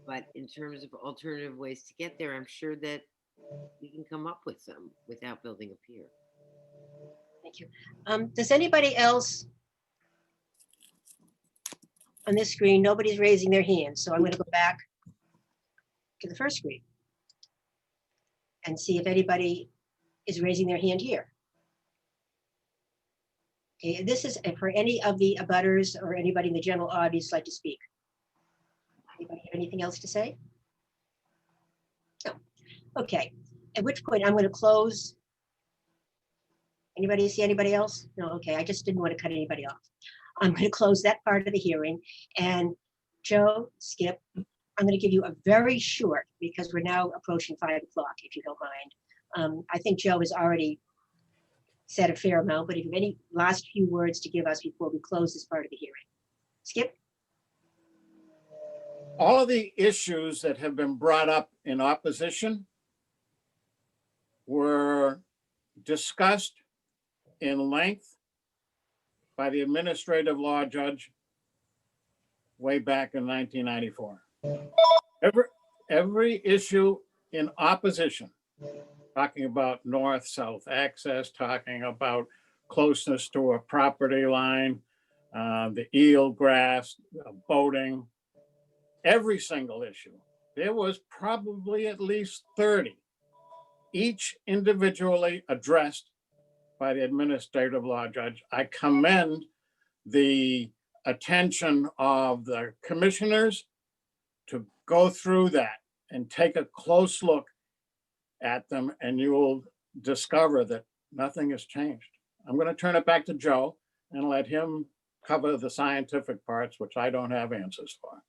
But in terms of alternative ways to get there, I'm sure that we can come up with some without building a pier. Thank you. Does anybody else on this screen? Nobody's raising their hand, so I'm going to go back to the first screen and see if anybody is raising their hand here. Okay, this is for any of the abutters or anybody in the general audience like to speak. Anybody have anything else to say? No. Okay, at which point I'm going to close. Anybody see anybody else? No, okay, I just didn't want to cut anybody off. I'm going to close that part of the hearing. And Joe, Skip, I'm going to give you a very short, because we're now approaching 5 o'clock, if you don't mind. I think Joe has already said a fair amount, but if you have any last few words to give us before we close this part of the hearing. Skip? All of the issues that have been brought up in opposition were discussed in length by the administrative law judge way back in 1994. Every issue in opposition, talking about north-south access, talking about closeness to a property line, the eel grass, boating, every single issue. There was probably at least 30, each individually addressed by the administrative law judge. I commend the attention of the commissioners to go through that and take a close look at them, and you will discover that nothing has changed. I'm going to turn it back to Joe and let him cover the scientific parts, which I don't have answers for.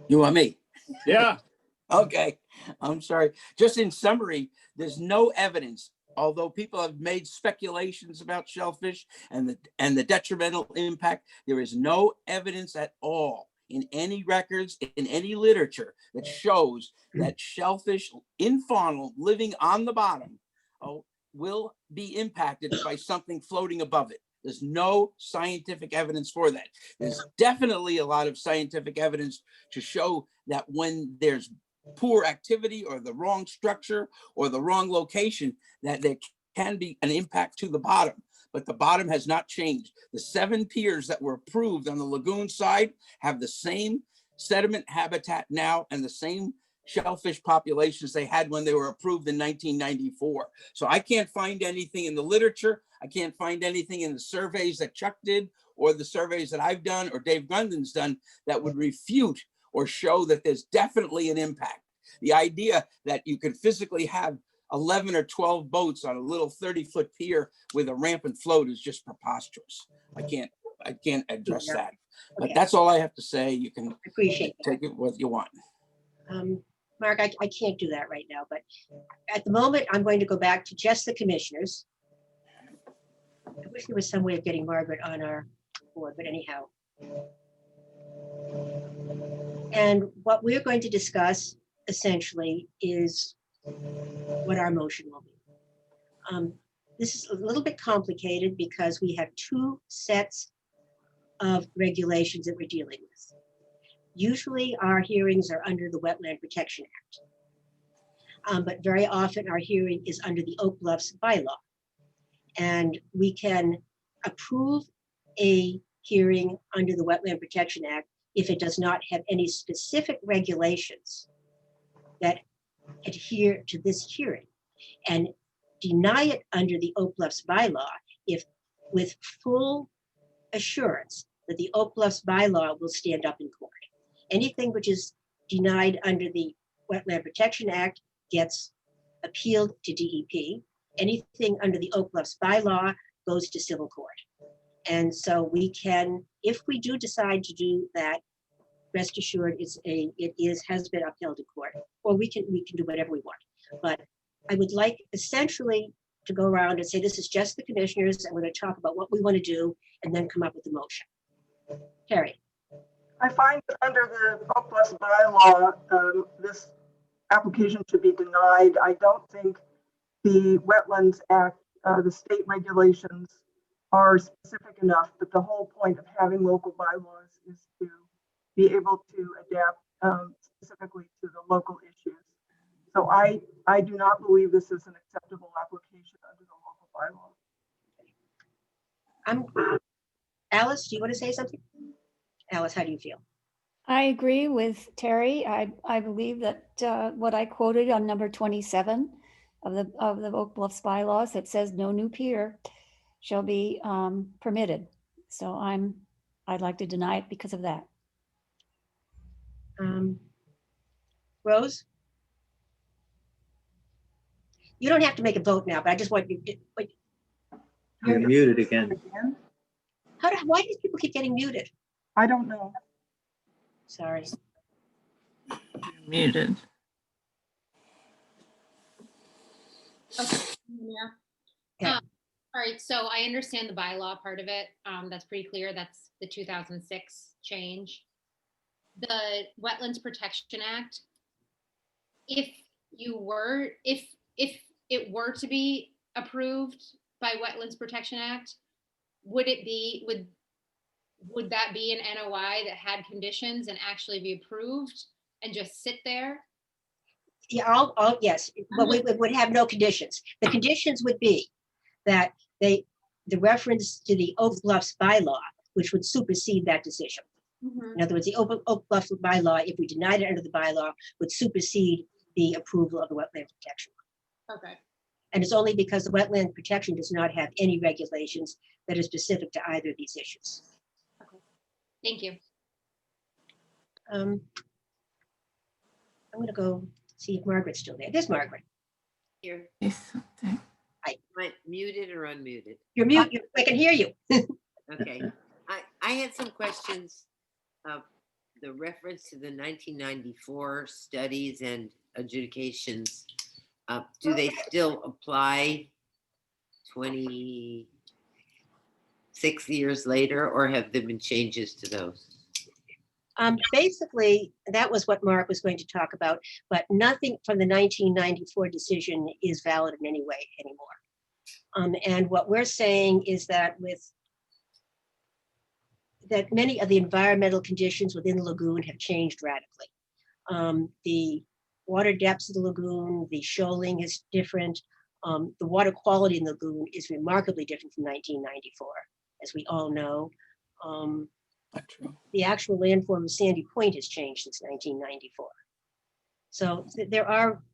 You want me? Yeah. Okay, I'm sorry. Just in summary, there's no evidence, although people have made speculations about shellfish and the detrimental impact, there is no evidence at all in any records, in any literature that shows that shellfish in faunal living on the bottom will be impacted by something floating above it. There's no scientific evidence for that. There's definitely a lot of scientific evidence to show that when there's poor activity or the wrong structure or the wrong location, that there can be an impact to the bottom, but the bottom has not changed. The 7 piers that were approved on the lagoon side have the same sediment habitat now and the same shellfish populations they had when they were approved in 1994. So I can't find anything in the literature. I can't find anything in the surveys that Chuck did or the surveys that I've done or Dave Grundon's done that would refute or show that there's definitely an impact. The idea that you could physically have 11 or 12 boats on a little 30-foot pier with a rampant float is just preposterous. I can't address that. But Okay. that's all I have to say. You can Appreciate that. take it what you want. Mark, I can't do that right now, but at the moment, I'm going to go back to just the commissioners. I wish there was some way of getting Margaret on our board, but anyhow. And what we're going to discuss essentially is what our motion will be. This is a little bit complicated because we have two sets of regulations that we're dealing with. Usually our hearings are under the Wetland Protection Act, but very often our hearing is under the Oak Bluffs bylaw. And we can approve a hearing under the Wetland Protection Act if it does not have any specific regulations that adhere to this hearing, and deny it under the Oak Bluffs bylaw if with full assurance that the Oak Bluffs bylaw will stand up in court. Anything which is denied under the Wetland Protection Act gets appealed to DEP. Anything under the Oak Bluffs bylaw goes to civil court. And so we can, if we do decide to do that, rest assured has been upheld in court, or we can do whatever we want. But I would like essentially to go around and say, this is just the commissioners, and we're going to talk about what we want to do and then come up with a motion. Terry. I find that under the Oak Bluffs bylaw, this application should be denied. I don't think the Wetlands Act, the state regulations are specific enough, but the whole point of having local bylaws is to be able to adapt specifically to the local issues. So I do not believe this is an acceptable application under the local bylaw. Alice, do you want to say something? Alice, how do you feel? I agree with Terry. I believe that what I quoted on number 27 of the Oak Bluffs bylaws that says no new pier shall be permitted. So I'd like to deny it because of that. Rose? You don't have to make a vote now, but I just want you to. You're muted again. Why do people keep getting muted? I don't know. Sorry. Muted. Okay. Yeah. All right, so I understand the bylaw part of it. That's pretty clear. That's the 2006 change. The Wetlands Protection Act, if it were to be approved by Wetlands Protection Act, would that be an NOI that had conditions and actually be approved and just sit there? Yeah, yes, but we would have no conditions. The conditions would be that the reference to the Oak Bluffs bylaw, which would supersede that decision. Mm-hmm. In other words, the Oak Bluffs bylaw, if we denied it under the bylaw, would supersede the approval of the wetland protection. Okay. And it's only because the wetland protection does not have any regulations that are specific to either of these issues. Okay. Thank you. I'm going to go see if Margaret's still there. There's Margaret. Here. Yes. Hi. Am I muted or unmuted? You're muted. I can hear you. Okay. I had some questions of the reference to the 1994 studies and adjudications. Do they still apply 26 years later, or have there been changes to those? Basically, that was what Mark was going to talk about, but nothing from the 1994 decision is valid in any way anymore. And what we're saying is that that many of the environmental conditions within the lagoon have changed radically. The water depths of the lagoon, the shoaling is different. The water quality in the lagoon is remarkably different from 1994, as we all know. The actual landform of Sandy Point has changed since 1994. So there are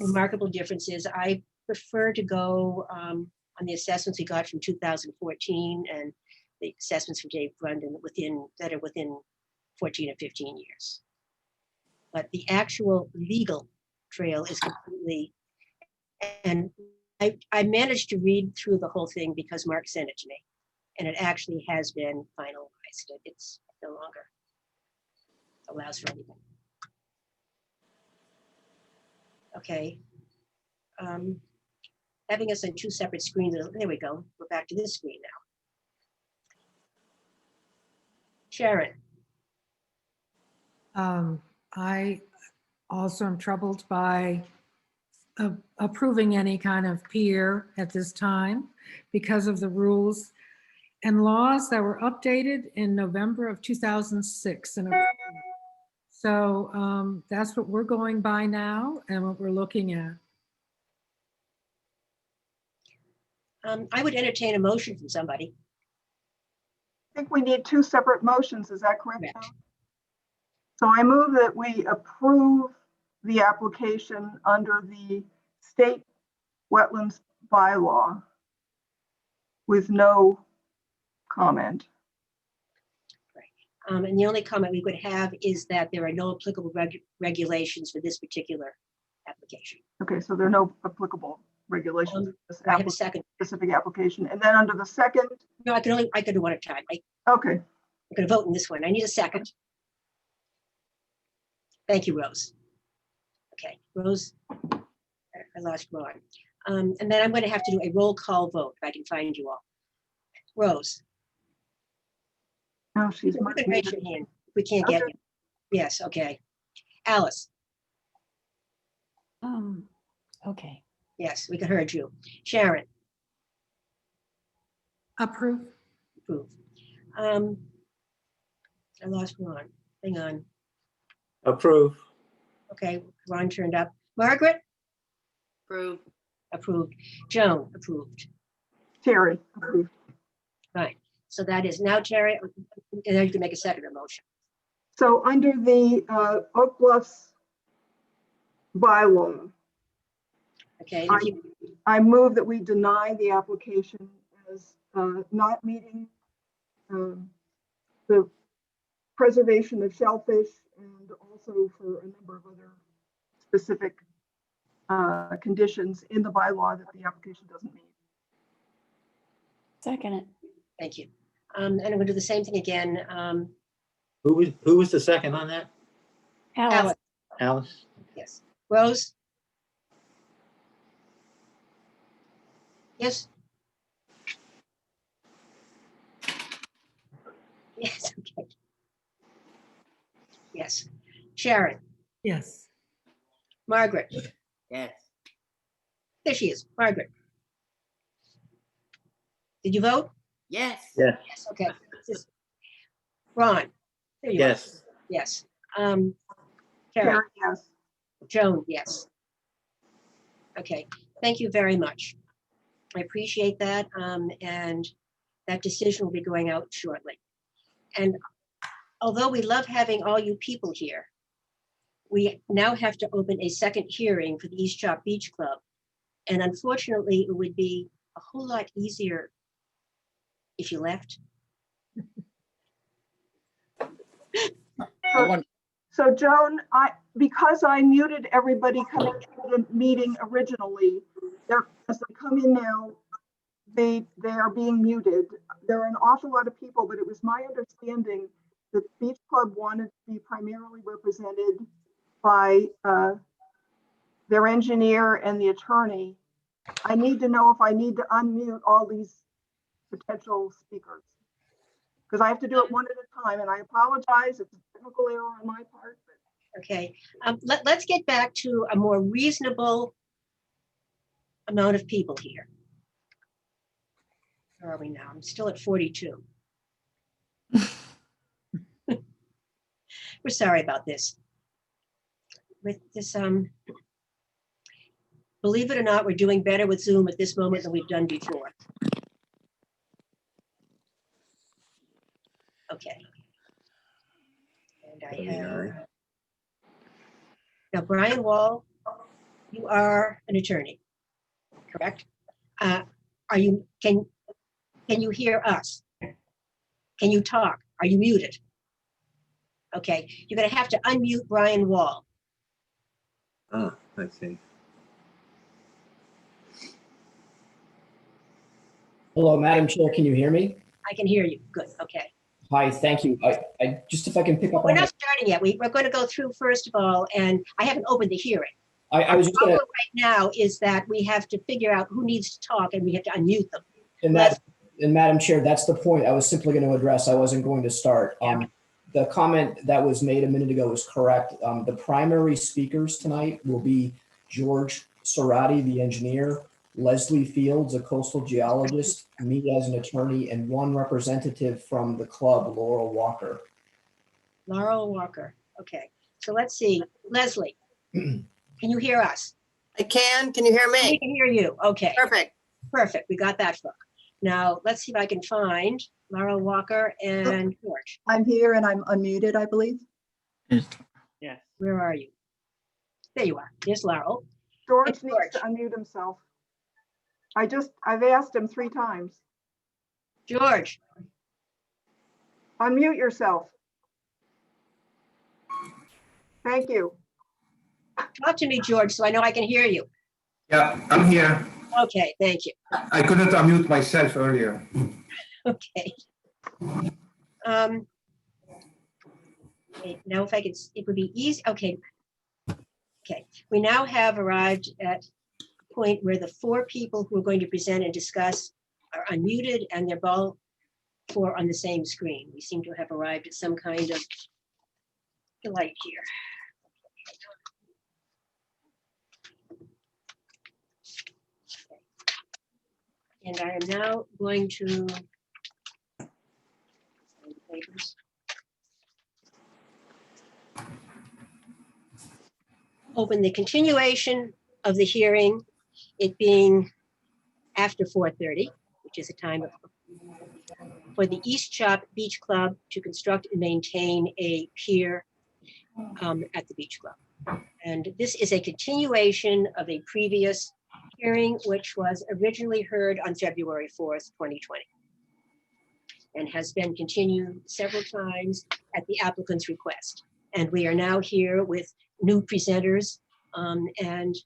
remarkable differences. I prefer to go on the assessments we got from 2014 and the assessments from Dave Grundon that are within 14 or 15 years. But the actual legal trail is completely, and I managed to read through the whole thing because Mark sent it to me, and it actually has been finalized. It's no longer allows for anything. Okay. Having us on two separate screens, there we go. We're back to this screen now. Sharon. I also am troubled by approving any kind of pier at this time because of the rules and laws that were updated in November of 2006. And so that's what we're going by now and what we're looking at. I would entertain a motion from somebody. I think we need two separate motions. Is that correct? Correct. So I move that we approve the application under the state wetlands bylaw with no comment. And the only comment we would have is that there are no applicable regulations for this particular application. Okay, so there are no applicable regulations for this I have a second. specific application. And then under the second. No, I could do one at a time. Okay. I'm going to vote in this one. I need a second. Thank you, Rose. Okay, Rose, I lost Ron. And then I'm going to have to do a roll call vote if I can find you all. Rose. No, she's. You can raise your hand if we can't get you. Yes, okay. Alice. Okay. Yes, we could heard you. Sharon. Approve. Approve. I lost Ron. Hang on. Approve. Okay, Ron turned up. Margaret? Approve. Approved. Joan? Approved. Terry, approved. Right. So that is now Terry, and then you can make a second motion. So under the Oak Bluffs bylaw, Okay. I move that we deny the application as not meeting the preservation of shellfish and also for a number of other specific conditions in the bylaw that the application doesn't meet. Second it. Thank you. And I'm going to do the same thing again. Who was the second on that? Alice. Alice? Yes. Rose? Yes? Yes, okay. Yes. Sharon? Yes. Margaret? Yes. There she is, Margaret. Did you vote? Yes. Yeah. Yes, okay. Ron? There you are. Yes. Yes. Terry, Karen? yes. Joan, yes. Okay, thank you very much. I appreciate that, and that decision will be going out shortly. And although we love having all you people here, we now have to open a second hearing for the East Shop Beach Club. And unfortunately, it would be a whole lot easier if you left. So Joan, because I muted everybody coming into the meeting originally, as they come in now, they are being muted. There are an awful lot of people, but it was my understanding that the Beach Club wanted to be primarily represented by their engineer and the attorney. I need to know if I need to unmute all these potential speakers, because I have to do it one at a time, and I apologize. It's a technical error on my part. But... Okay, let's get back to a more reasonable amount of people here. Where are we now? I'm still at 42. We're sorry about this. With this, believe it or not, we're doing better with Zoom at this moment than we've done before. Okay. And I have, now Brian Wall, you are an attorney, correct? Can you hear us? Can you talk? Are you muted? Okay, you're gonna have to unmute Brian Wall. Ah, I see. Hello, Madam Chair, can you hear me? I can hear you. Good, okay. Hi, thank you. I just if I can pick up We're on not that. starting yet. We're going to go through first of all, and I haven't opened the hearing. I was The just gonna, problem right now is that we have to figure out who needs to talk and we have to unmute them. and Madam Chair, that's the point I was simply going to address. I wasn't going to start. The comment that was made a minute ago is correct. The primary speakers tonight will be George Sarati, the engineer, Leslie Fields, a coastal geologist, me as an attorney, and one representative from the club, Laurel Walker. Laurel Walker. Okay, so let's see. Leslie, can you hear us? I can. Can you hear me? We can hear you. Okay. Perfect. Perfect. We got that far. Now, let's see if I can find Laurel Walker and George. I'm here and I'm unmuted, I believe. Yes. Where are you? There you are. Here's Laurel. George needs to unmute himself. I've asked him 3 times. George. Unmute yourself. Thank you. Talk to me, George, so I know I can hear you. Yeah, I'm here. Okay, thank you. I couldn't unmute myself earlier. Okay. Okay, now if I could, it would be easy. Okay. Okay, we now have arrived at a point where the 4 people who are going to present and discuss are unmuted and they're all 4 on the same screen. We seem to have arrived at some kind of delight here. And I am now going to open the continuation of the hearing, it being after 4:30, which is a time for the East Shop Beach Club to construct and maintain a pier at the beach club. And this is a continuation of a previous hearing, which was originally heard on February 4th, 2020, and has been continued several times at the applicant's request. And we are now here with new presenters and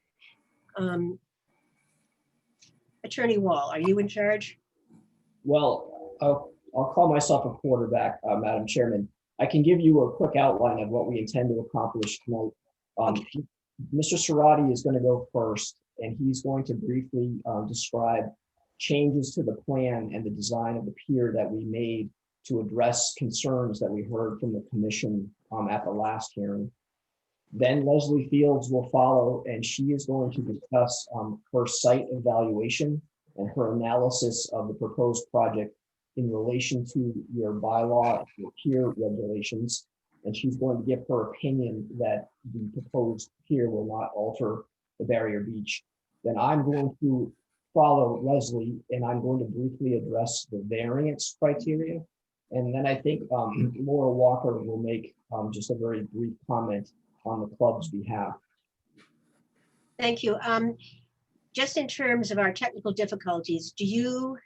Attorney Wall, are you in charge? Well, I'll call myself a quarterback, Madam Chairman. I can give you a quick outline of what we intend to accomplish tonight. Mr. Sarati is going to go first, and he's going to briefly describe changes to the plan and the design of the pier that we made to address concerns that we heard from the commission at the last hearing. Then Leslie Fields will follow, and she is going to discuss her site evaluation and her analysis of the proposed project in relation to your bylaw, your pier regulations. And she's going to give her opinion that the proposed pier will not alter the barrier beach. Then I'm going to follow Leslie, and I'm going to briefly address the variance criteria. And then I think Laura Walker will make just a very brief comment on the club's behalf. Thank you. Just in terms of our technical difficulties, the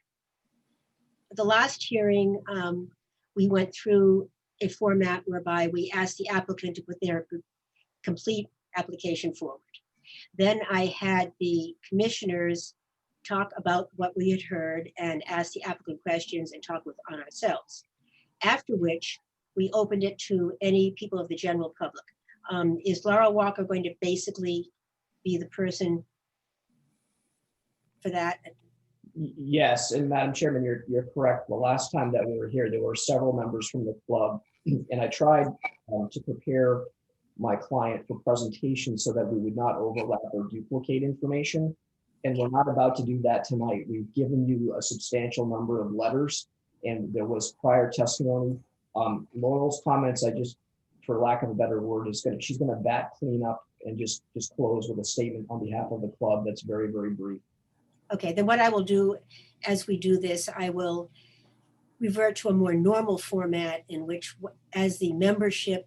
last hearing, we went through a format whereby we asked the applicant to put their complete application forward. Then I had the commissioners talk about what we had heard and ask the applicant questions and talk on ourselves. After which, we opened it to any people of the general public. Is Laura Walker going to basically be the person for that? Yes, and Madam Chairman, you're correct. The last time that we were here, there were several members from the club, and I tried to prepare my client for presentation so that we would not overlap or duplicate information. And we're not about to do that tonight. We've given you a substantial number of letters, and there was prior testimony. Laurel's comments, for lack of a better word, she's gonna bat clean up and just close with a statement on behalf of the club that's very, very brief. Okay, then what I will do as we do this, I will revert to a more normal format in which, as the membership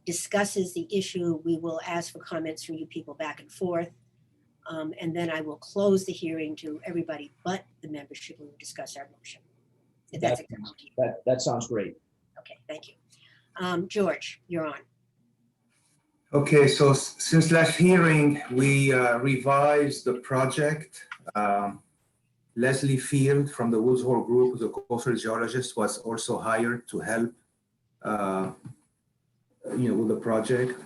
discusses the issue, we will ask for comments from you people back and forth. And then I will close the hearing to everybody but the membership when we discuss our motion. if that's That- acceptable to you. That sounds great. Okay, thank you. George, you're on. Okay, so since last hearing, we revised the project. Leslie Field from the Woods Hole Group, the coastal geologist, was also hired to help, with the project.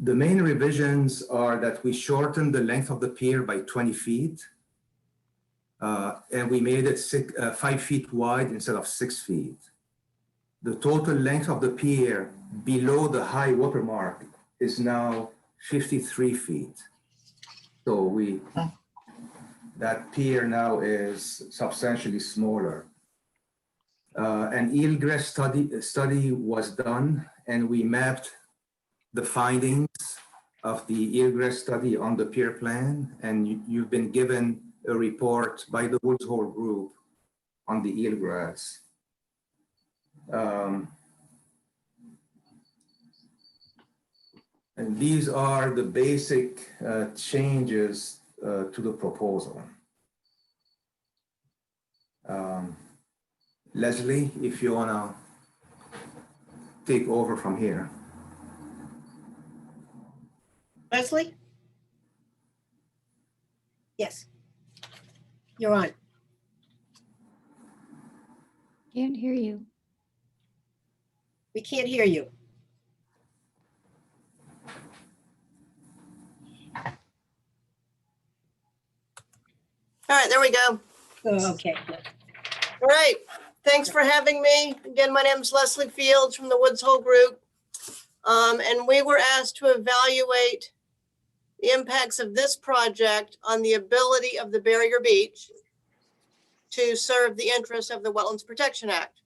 The main revisions are that we shortened the length of the pier by 20 feet. And we made it 5 feet wide instead of 6 feet. The total length of the pier below the high water mark is now 53 feet. So that pier now is substantially smaller. An eelgrass study was done, and we mapped the findings of the eelgrass study on the pier plan, and you've been given a report by the Woods Hole Group on the eelgrass. And these are the basic changes to the proposal. Leslie, if you wanna take over from here. Leslie? Yes. You're on. Can't hear you. We can't hear you. All right, there we go. Oh, okay. All right, thanks for having me. Again, my name is Leslie Fields from the Woods Hole Group. And we were asked to evaluate the impacts of this project on the ability of the barrier beach to serve the interests of the Wetlands Protection Act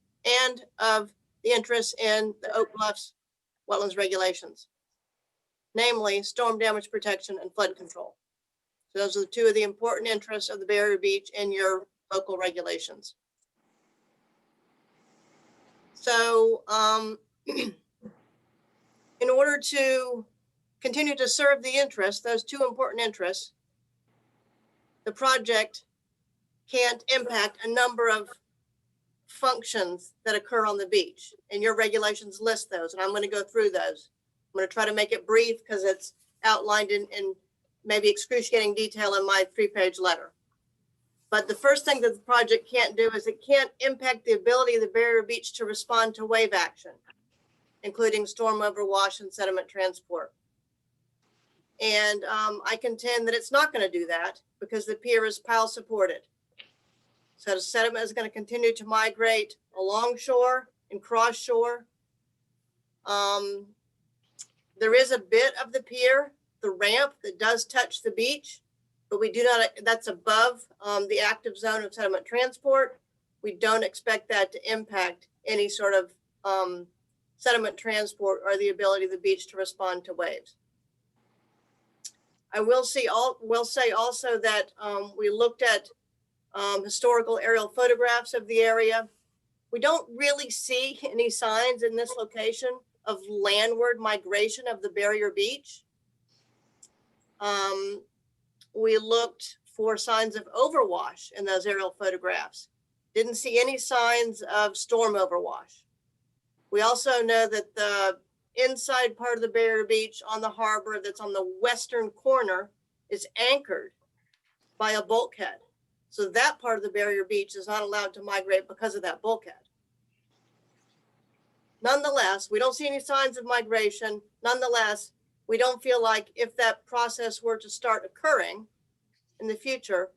and of the interests in the Oak Bluffs wetlands regulations, namely storm damage protection and flood control. So those are two of the important interests of the barrier beach in your local regulations. So in order to continue to serve the interests, those two important interests, the project can't impact a number of functions that occur on the beach, and your regulations list those, and I'm going to go through those. I'm going to try to make it brief because it's outlined in maybe excruciating detail in my 3-page letter. But the first thing that the project can't do is it can't impact the ability of the barrier beach to respond to wave action, including storm overwash and sediment transport. And I contend that it's not going to do that because the pier is pile supported. So the sediment is going to continue to migrate along shore and cross shore. There is a bit of the pier, the ramp that does touch the beach, but we do not, that's above the active zone of sediment transport. We don't expect that to impact any sort of sediment transport or the ability of the beach to respond to waves. I will say also that we looked at historical aerial photographs of the area. We don't really see any signs in this location of landward migration of the barrier beach. We looked for signs of overwash in those aerial photographs. Didn't see any signs of storm overwash. We also know that the inside part of the barrier beach on the harbor that's on the western corner is anchored by a bulkhead. So that part of the barrier beach is not allowed to migrate because of that bulkhead. Nonetheless, we don't see any signs of migration. Nonetheless, we don't feel like if that process were to start occurring in the future,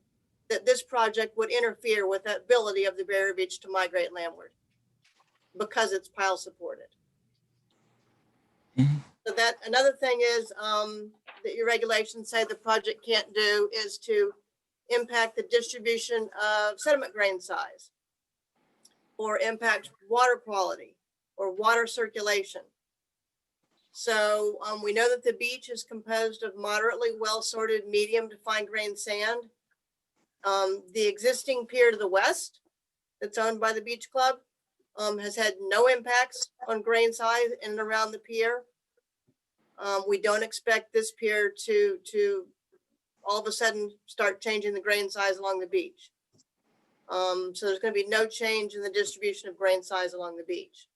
that this project would interfere with the ability of the barrier beach to migrate landward because it's pile supported. So that another thing is that your regulations say the project can't do is to impact the distribution of sediment grain size or impact water quality or water circulation. So we know that the beach is composed of moderately well-sorted medium to fine grained sand. The existing pier to the west that's owned by the beach club has had no impacts on grain size in and around the pier. We don't expect this pier to all of a sudden start changing the grain size along the beach. So there's going to be no change in the distribution of grain size along the beach.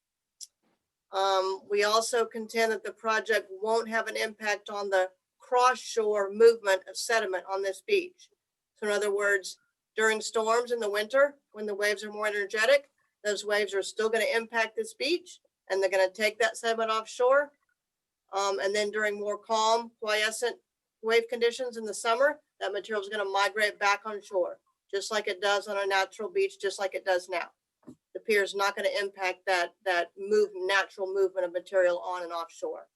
We also contend that the project won't have an impact on the cross-shore movement of sediment on this beach. So in other words, during storms in the winter, when the waves are more energetic, those waves are still going to impact this beach and they're going to take that sediment offshore. And then during more calm, quiescent wave conditions in the summer, that material is going to migrate back on shore, just like it does on a natural beach, just like it does now. The pier is not going to impact that natural movement of material on and offshore.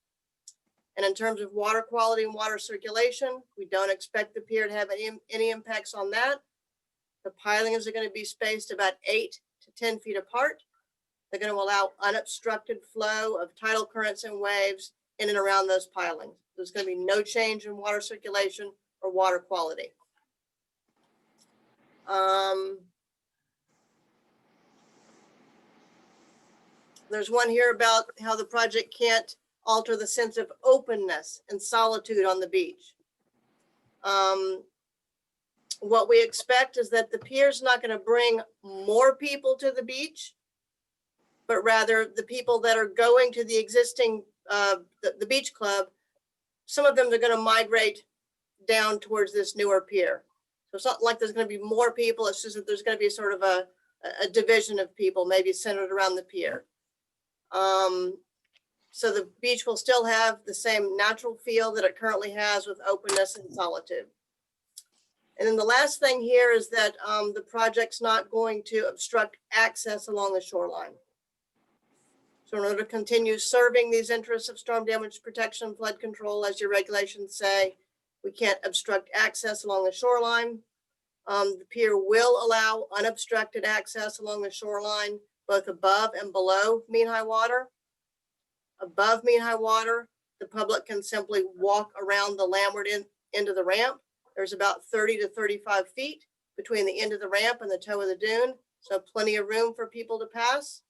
And in terms of water quality and water circulation, we don't expect the pier to have any impacts on that. The pilings are going to be spaced about 8 to 10 feet apart. They're going to allow unobstructed flow of tidal currents and waves in and around those pilings. There's going to be no change in water circulation or water quality. There's one here about how the project can't alter the sense of openness and solitude on the beach. What we expect is that the pier is not going to bring more people to the beach, but rather the people that are going to the existing, the beach club, some of them are going to migrate down towards this newer pier. So it's not like there's going to be more people. It's just that there's going to be sort of a division of people, maybe centered around the pier. So the beach will still have the same natural feel that it currently has with openness and solitude. And then the last thing here is that the project's not going to obstruct access along the shoreline. So in order to continue serving these interests of storm damage protection and flood control, as your regulations say, we can't obstruct access along the shoreline. The pier will allow unobstructed access along the shoreline, both above and below mean high water. Above mean high water, the public can simply walk around the landward end of the ramp. There's about 30 to 35 feet between the end of the ramp and the toe of the dune, so plenty of room for people to pass.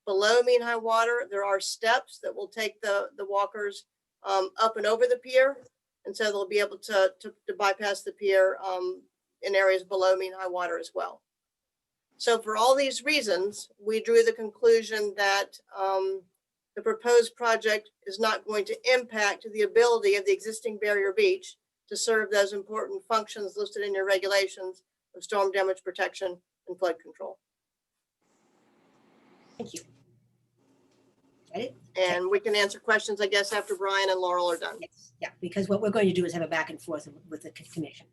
Below mean high water, there are steps that will take the walkers up and over the pier, and so they'll be able to bypass the pier in areas below mean high water as well. So for all these reasons, we drew the conclusion that the proposed project is not going to impact the ability of the existing barrier beach to serve those important functions listed in your regulations of storm damage protection and flood control. Thank you. And we can answer questions, I guess, after Brian and Laurel are done. Yes, yeah, because what we're going to do is have a back and forth with the commission.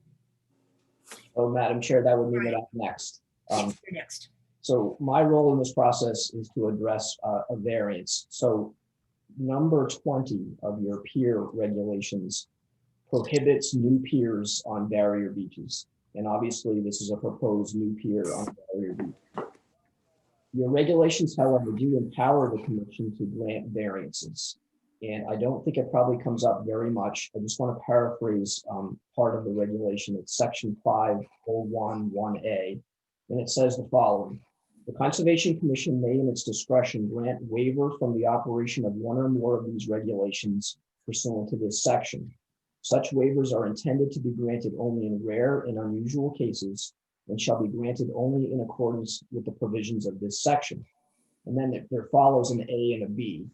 Oh, Madam Chair, that would mean that I'm next. You're next. So my role in this process is to address a variance. So number 20 of your pier regulations prohibits new piers on barrier beaches. And obviously this is a proposed new pier on barrier beach. Your regulations, however, do empower the commission to grant variances. And I don't think it probably comes up very much. I just want to paraphrase part of the regulation. It's section 501(1)A. And it says the following: the Conservation Commission may in its discretion grant waiver from the operation of one or more of these regulations pursuant to this section. Such waivers are intended to be granted only in rare and unusual cases and shall be granted only in accordance with the provisions of this section. And then there follows an A and a B.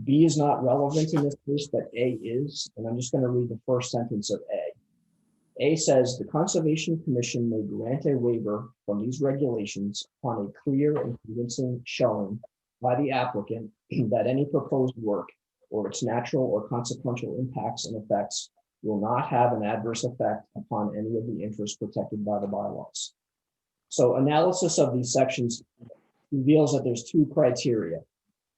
B is not relevant in this case, but A is, and I'm just going to read the first sentence of A. A says the Conservation Commission may grant a waiver from these regulations upon a clear and convincing showing by the applicant that any proposed work or its natural or consequential impacts and effects will not have an adverse effect upon any of the interests protected by the bylaws. So analysis of these sections reveals that there's two criteria: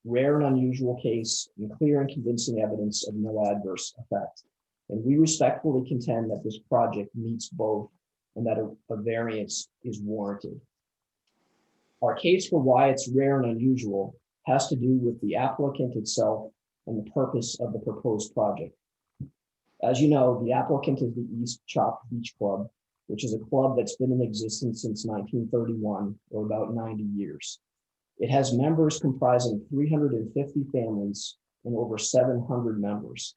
rare and unusual case and clear and convincing evidence of no adverse effect. And we respectfully contend that this project meets both and that a variance is warranted. Our case for why it's rare and unusual has to do with the applicant itself and the purpose of the proposed project. As you know, the applicant is the East Chop Beach Club, which is a club that's been in existence since 1931, or about 90 years. It has members comprising 350 families and over 700 members.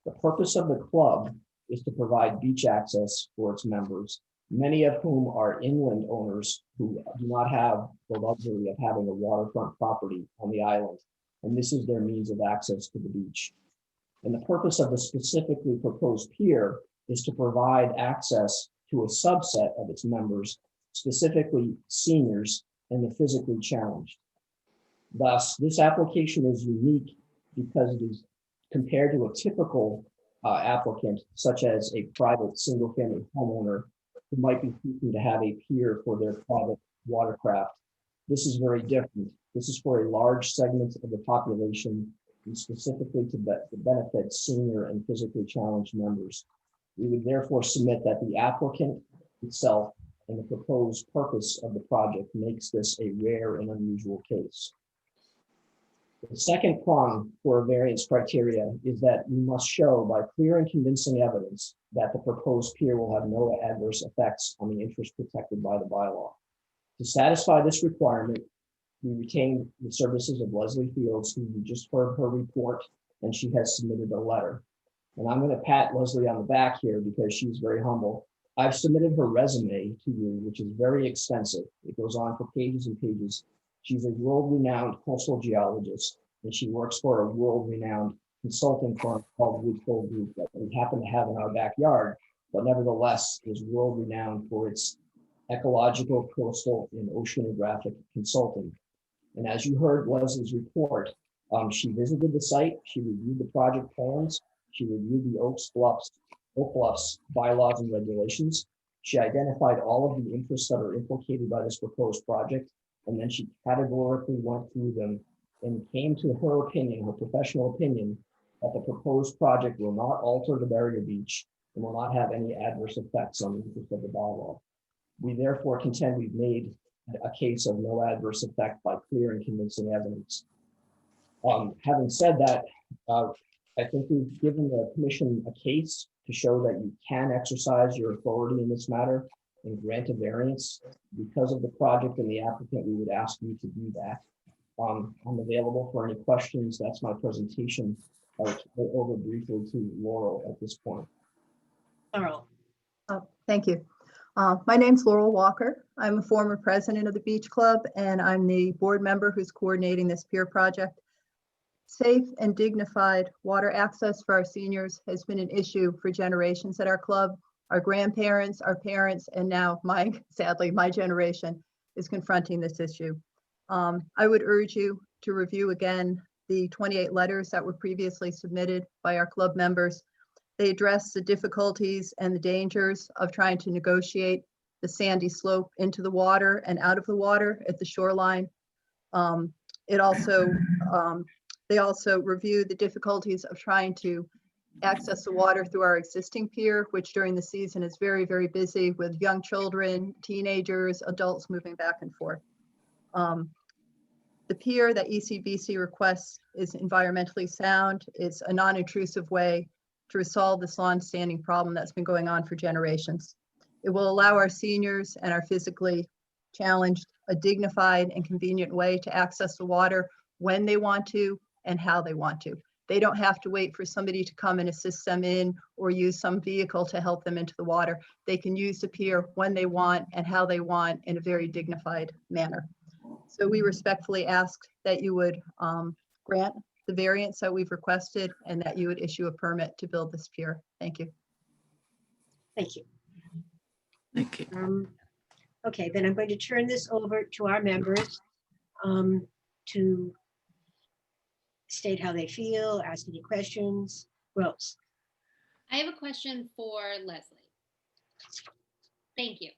The purpose of the club is to provide beach access for its members many of whom are inland owners who do not have the luxury of having a waterfront property on the island. And this is their means of access to the beach. And the purpose of the specifically proposed pier is to provide access to a subset of its members, specifically seniors and the physically challenged. Thus, this application is unique because it is compared to a typical applicant, such as a private single-family homeowner who might be seeking to have a pier for their private watercraft. This is very different. This is for a large segment of the population and specifically to benefit senior and physically challenged members. We would therefore submit that the applicant itself and the proposed purpose of the project makes this a rare and unusual case. The second prong for variance criteria is that we must show by clear and convincing evidence that the proposed pier will have no adverse effects on the interest protected by the bylaw. To satisfy this requirement, we retained the services of Leslie Fields, who you just heard her report, and she has submitted a letter. And I'm going to pat Leslie on the back here because she's very humble. I've submitted her resume to you, which is very extensive. It goes on for pages and pages. She's a world-renowned coastal geologist, and she works for a world-renowned consulting firm called Woodfield Group that we happen to have in our backyard, but nevertheless is world-renowned for its ecological, coastal, and oceanographic consulting. And as you heard Leslie's report, she visited the site, she reviewed the project plans, she reviewed the Oak Bluffs bylaws and regulations. She identified all of the interests that are implicated by this proposed project, and then she categorically went through them and came to her opinion, her professional opinion, that the proposed project will not alter the barrier beach and will not have any adverse effects on the interest of the bylaw. We therefore contend we've made a case of no adverse effect by clear and convincing evidence. Having said that, I think we've given the commission a case to show that you can exercise your authority in this matter and grant a variance. Because of the project and the applicant, we would ask you to do that. I'm available for any questions. That's my presentation. I'll go over briefly to Laurel at this point. Laurel. Thank you. My name's Laurel Walker. I'm a former president of the Beach Club, and I'm the board member who's coordinating this pier project. Safe and dignified water access for our seniors has been an issue for generations at our club. Our grandparents, our parents, and now sadly, my generation is confronting this issue. I would urge you to review again the 28 letters that were previously submitted by our club members. They address the difficulties and the dangers of trying to negotiate the sandy slope into the water and out of the water at the shoreline. They also review the difficulties of trying to access the water through our existing pier, which during the season is very, very busy with young children, teenagers, adults moving back and forth. The pier that ECBC requests is environmentally sound. It's a non-intrusive way to resolve this long-standing problem that's been going on for generations. It will allow our seniors and our physically challenged a dignified and convenient way to access the water when they want to and how they want to. They don't have to wait for somebody to come and assist them in or use some vehicle to help them into the water. They can use the pier when they want and how they want in a very dignified manner. So we respectfully ask that you would grant the variance that we've requested and that you would issue a permit to build this pier. Thank you. Thank you. Thank you. Okay, then I'm going to turn this over to our members to state how they feel, ask any questions. Rose. I have a question for Leslie. Thank you.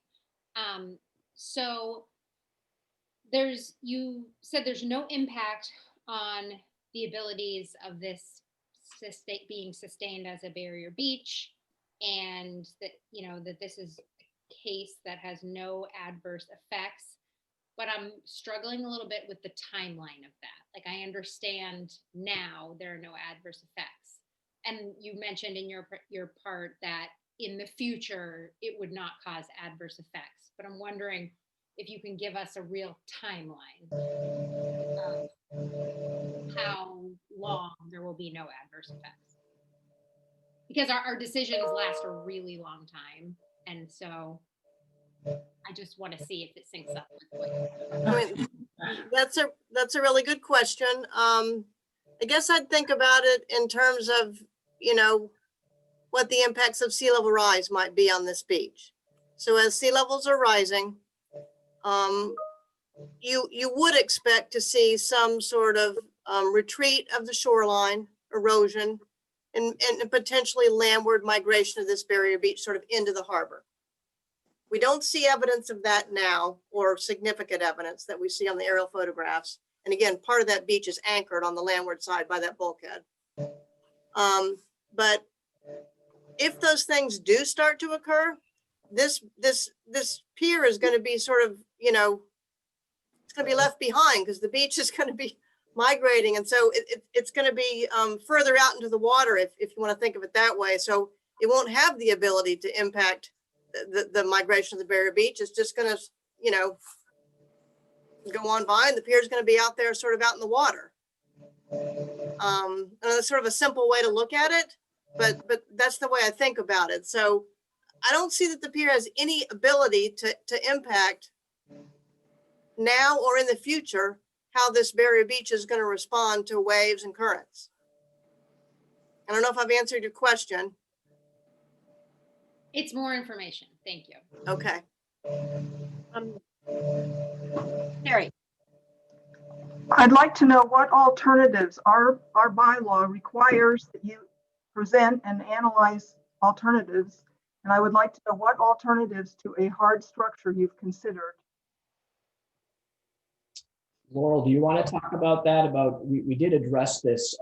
So you said there's no impact on the abilities of this being sustained as a barrier beach, and that that this is a case that has no adverse effects. But I'm struggling a little bit with the timeline of that. Like, I understand now there are no adverse effects, and you mentioned in your part that in the future it would not cause adverse effects. But I'm wondering if you can give us a real timeline of how long there will be no adverse effects, because our decisions last a really long time, and so I just want to see if it syncs up with what. I mean, that's a really good question. I guess I'd think about it in terms of, you know, what the impacts of sea level rise might be on this beach. So as sea levels are rising, you would expect to see some sort of retreat of the shoreline, erosion, and potentially landward migration of this barrier beach sort of into the harbor. We don't see evidence of that now, or significant evidence that we see on the aerial photographs. And again, part of that beach is anchored on the landward side by that bulkhead. But if those things do start to occur, this pier is going to be sort of, you know, it's going to be left behind because the beach is going to be migrating. And so it's going to be further out into the water, if you want to think of it that way. So it won't have the ability to impact the migration of the barrier beach. It's just going to, you know, go on by, and the pier is going to be out there sort of out in the water. And it's sort of a simple way to look at it, but that's the way I think about it. So I don't see that the pier has any ability to impact now or in the future how this barrier beach is going to respond to waves and currents. I don't know if I've answered your question. It's more information. Thank you. Okay. Terry. I'd like to know what alternatives our bylaw requires that you present and analyze alternatives. And I would like to know what alternatives to a hard structure you've considered. Laurel, do you want to talk about that? We did address this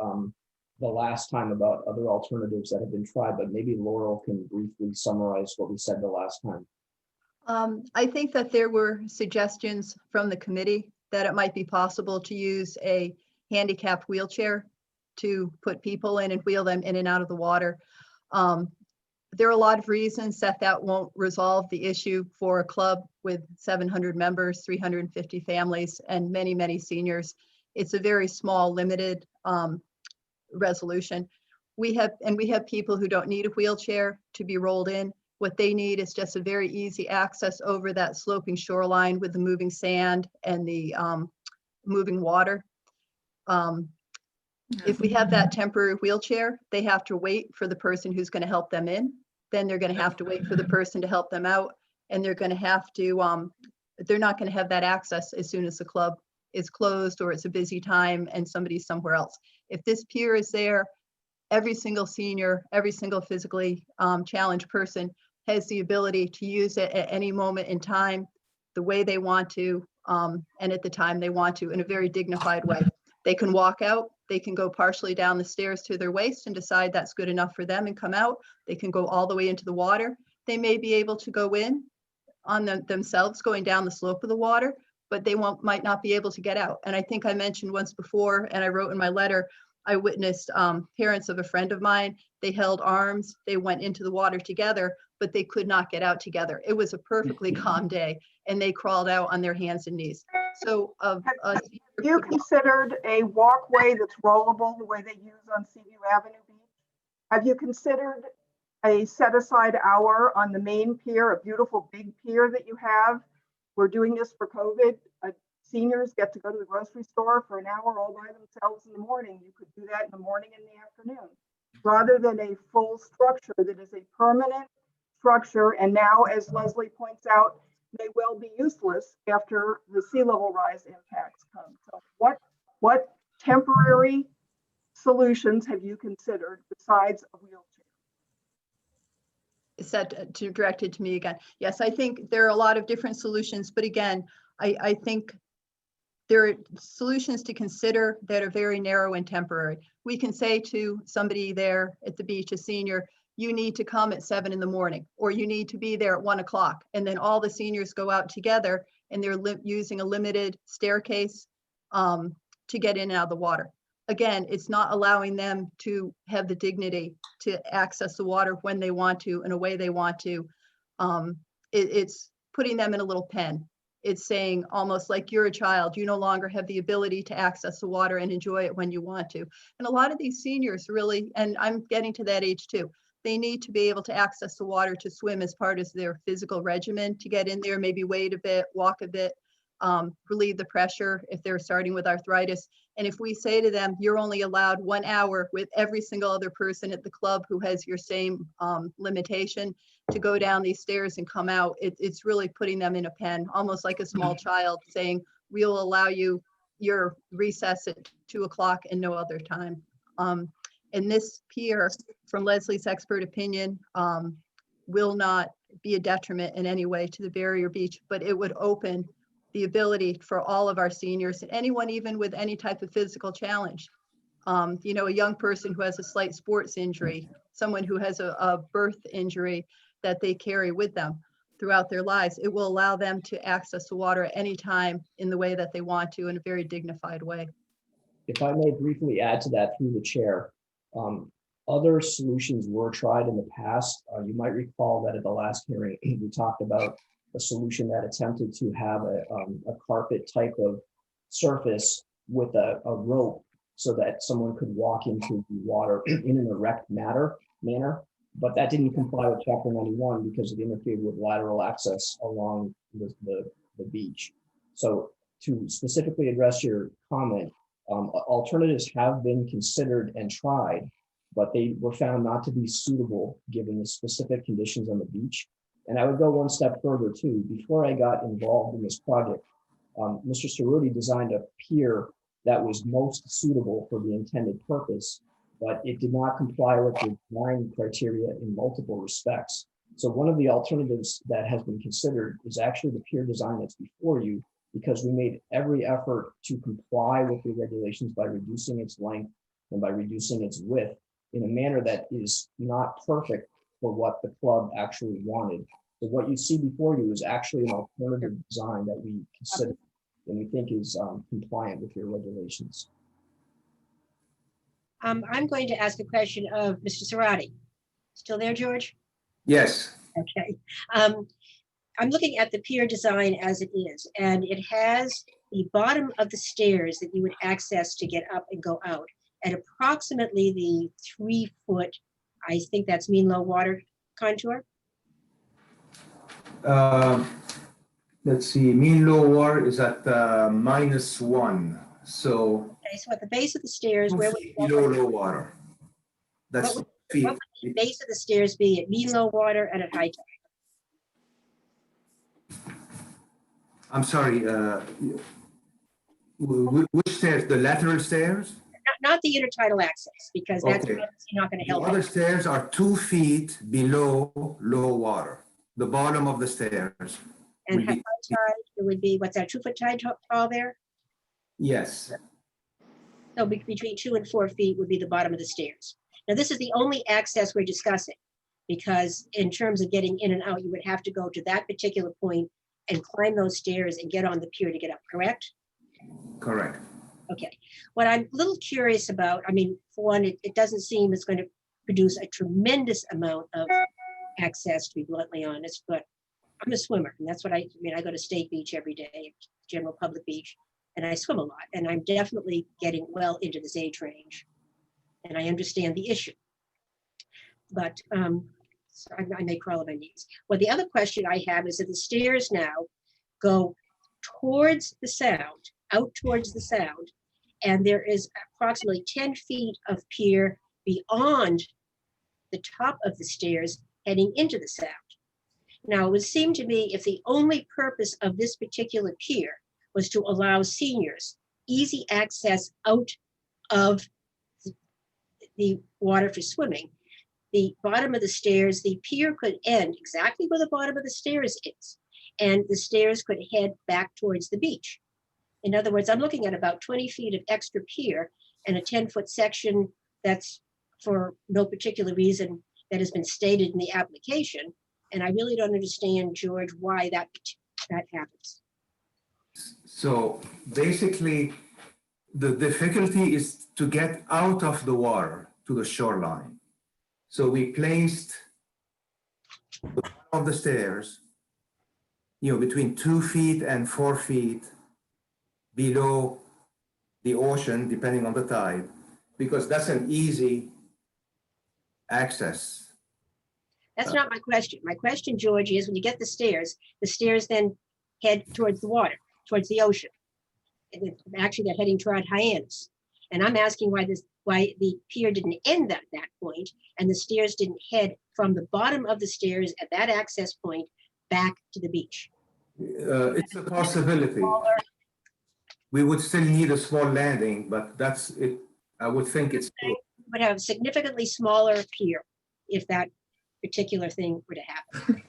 the last time about other alternatives that have been tried, but maybe Laurel can briefly summarize what we said the last time. I think that there were suggestions from the committee that it might be possible to use a handicapped wheelchair to put people in and wheel them in and out of the water. There are a lot of reasons that won't resolve the issue for a club with 700 members, 350 families, and many, many seniors. It's a very small, limited resolution. We have people who don't need a wheelchair to be rolled in. What they need is just a very easy access over that sloping shoreline with the moving sand and the moving water. If we have that temporary wheelchair, they have to wait for the person who's going to help them in. Then they're going to have to wait for the person to help them out. And they're going to have to, they're not going to have that access as soon as the club is closed or it's a busy time and somebody's somewhere else. If this pier is there, every single senior, every single physically challenged person has the ability to use it at any moment in time, the way they want to, and at the time they want to, in a very dignified way. They can walk out, they can go partially down the stairs to their waist and decide that's good enough for them and come out. They can go all the way into the water. They may be able to go in on themselves going down the slope of the water, but they might not be able to get out. And I think I mentioned once before, and I wrote in my letter, I witnessed parents of a friend of mine, they held arms, they went into the water together, but they could not get out together. It was a perfectly calm day and they crawled out on their hands and knees. So have you considered a walkway that's rollable the way they use on Seaview Avenue Beach? Have you considered a set aside hour on the main pier, a beautiful big pier that you have? We're doing this for COVID. Seniors get to go to the grocery store for an hour all by themselves in the morning. You could do that in the morning and the afternoon, rather than a full structure that is a permanent structure. And now, as Leslie points out, may well be useless after the sea level rise impacts come. So what temporary solutions have you considered besides a wheelchair? Is that directed to me again? Yes, I think there are a lot of different solutions, but again, I think there are solutions to consider that are very narrow and temporary. We can say to somebody there at the beach, a senior, you need to come at 7 in the morning, or you need to be there at 1 o'clock. And then all the seniors go out together and they're using a limited staircase to get in and out of the water. Again, it's not allowing them to have the dignity to access the water when they want to, in a way they want to. It's putting them in a little pen. It's saying almost like you're a child, you no longer have the ability to access the water and enjoy it when you want to. And a lot of these seniors really, and I'm getting to that age too, they need to be able to access the water to swim as part of their physical regimen, to get in there, maybe wade a bit, walk a bit, relieve the pressure if they're starting with arthritis. And if we say to them, you're only allowed 1 hour with every single other person at the club who has your same limitation to go down these stairs and come out, it's really putting them in a pen, almost like a small child saying, we'll allow you your recess at 2 o'clock and no other time. And this pier, from Leslie's expert opinion, will not be a detriment in any way to the barrier beach, but it would open the ability for all of our seniors, and anyone even with any type of physical challenge. You know, a young person who has a slight sports injury, someone who has a birth injury that they carry with them throughout their lives, it will allow them to access the water at any time in the way that they want to, in a very dignified way. If I may briefly add to that through the chair, other solutions were tried in the past. You might recall that at the last hearing, we talked about a solution that attempted to have a carpet type of surface with a rope so that someone could walk into the water in an erect manner, but that didn't comply with Chapter 91 because it interfered with lateral access along the beach. So to specifically address your comment, alternatives have been considered and tried, but they were found not to be suitable given the specific conditions on the beach. And I would go one step further too. Before I got involved in this project, Mr. Cerruti designed a pier that was most suitable for the intended purpose, but it did not comply with the design criteria in multiple respects. So one of the alternatives that has been considered is actually the pier design that's before you, because we made every effort to comply with the regulations by reducing its length and by reducing its width in a manner that is not perfect for what the club actually wanted. So what you see before you is actually an alternative design that we consider and we think is compliant with your regulations. I'm going to ask a question of Mr. Cerruti. Still there, George? Yes. Okay. I'm looking at the pier design as it is, and it has the bottom of the stairs that you would access to get up and go out at approximately the 3 foot, I think that's mean low water contour. Let's see, mean low water is at -1. So Okay, so at the base of the stairs, where would below low water. That's what would the base of the stairs be at mean low water and at high tide? I'm sorry, which stairs? The lateral stairs? Not the intertidal access, because that's Okay. obviously not going to The help. other stairs are 2 feet below low water, the bottom of the stairs. And would high be- tide, it would be, what's that, 2 foot tide tall there? Yes, So between 2 and 4 feet would be the bottom of the stairs. Now, this is the only access we're discussing, because in terms of getting in and out, you would have to go to that particular point and climb those stairs and get on the pier to get up, correct? correct. Okay. What I'm a little curious about, I mean, for one, it doesn't seem it's going to produce a tremendous amount of access, to be bluntly honest, but I'm a swimmer, and that's what I mean, I go to State Beach every day, general public beach, and I swim a lot, and I'm definitely getting well into this age range, and I understand the issue. But so I may crawl on my knees. Well, the other question I have is that the stairs now go towards the sound, out towards the sound, and there is approximately 10 feet of pier beyond the top of the stairs heading into the sound. Now, it would seem to me if the only purpose of this particular pier was to allow seniors easy access out of the water for swimming, the bottom of the stairs, the pier could end exactly where the bottom of the stairs is, and the stairs could head back towards the beach. In other words, I'm looking at about 20 feet of extra pier and a 10-foot section that's for no particular reason that has been stated in the application. And I really don't understand, George, why that happens. So basically, the difficulty is to get out of the water to the shoreline. So we placed the bottom of the stairs, between 2 feet and 4 feet below the ocean, depending on the tide, because that's an easy access That's not my question. My question, George, is when you get the stairs then head towards the water, towards the ocean. And actually, they're heading toward Hyannis. And I'm asking why the pier didn't end at that point and the stairs didn't head from the bottom of the stairs at that access point back to the beach. It's a possibility. We would still need a small landing, but that's it. I would think it's. Would have a significantly smaller pier if that particular thing were to happen.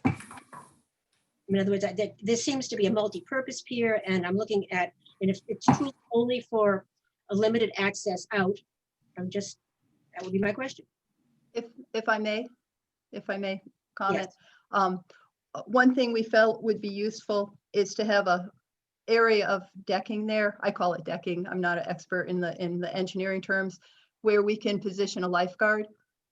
In other words, this seems to be a multi-purpose pier, and I'm looking at, and if it's truly only for a limited access out, that would be my question. If I may comment. Yes. One thing we felt would be useful is to have a area of decking there. I call it decking. I'm not an expert in the engineering terms, where we can position a lifeguard.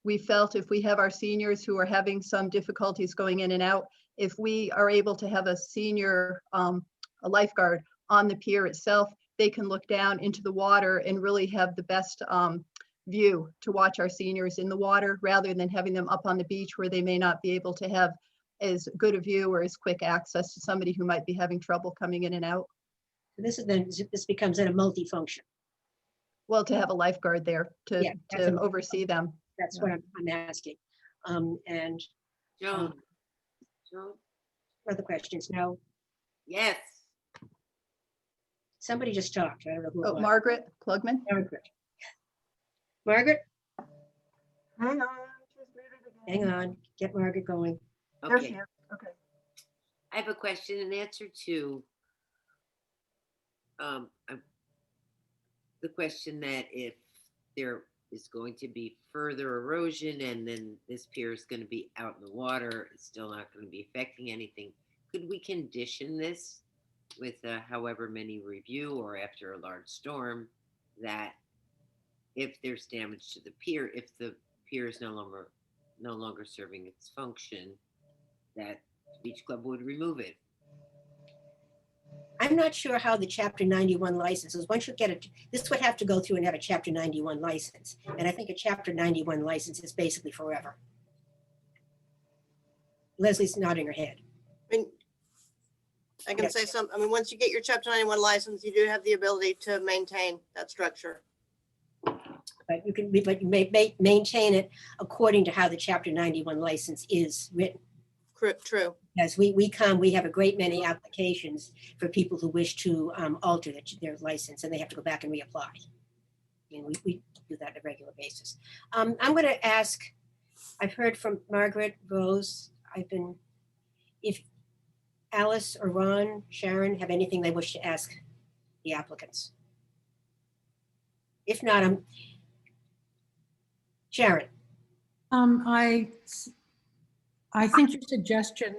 We felt if we have our seniors who are having some difficulties going in and out, if we are able to have a senior, a lifeguard on the pier itself, they can look down into the water and really have the best view to watch our seniors in the water, rather than having them up on the beach where they may not be able to have as good a view or as quick access to somebody who might be having trouble coming in and out. This becomes a multi-function. Well, to have a lifeguard there to oversee them. That's what I'm asking. And Joan. Further questions? No. Yes. Somebody just talked. I don't know who it was. Margaret Klugman. Margaret. Hang on. Hang on. Get Margaret going. Okay. Okay. I have a question and answer to the question that if there is going to be further erosion and then this pier is going to be out in the water, it's still not going to be affecting anything. Could we condition this with however many review or after a large storm that if there's damage to the pier, if the pier is no longer serving its function, that the beach club would remove it? I'm not sure how the Chapter 91 licenses, once you get it, this would have to go through and have a Chapter 91 license. And I think a Chapter 91 license is basically forever. Leslie's nodding her head. I mean, I can say something. I mean, once you get your Chapter 91 license, you do have the ability to maintain that structure. But you may maintain it according to how the Chapter 91 license is written. True. As we have a great many applications for people who wish to alter their license, and they have to go back and reapply. I mean, we do that on a regular basis. I'm going to ask, I've heard from Margaret, Rose, if Alice or Ron, Sharon have anything they wish to ask the applicants. If not, Sharon. I think your suggestion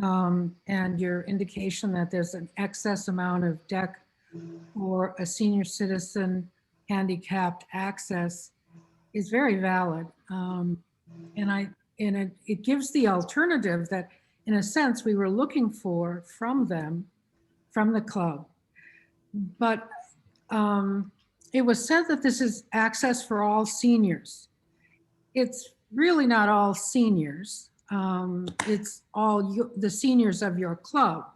and your indication that there's an excess amount of deck for a senior citizen handicapped access is very valid. It gives the alternative that, in a sense, we were looking for from them, from the club. But it was said that this is access for all seniors. It's really not all seniors. It's all the seniors of your club.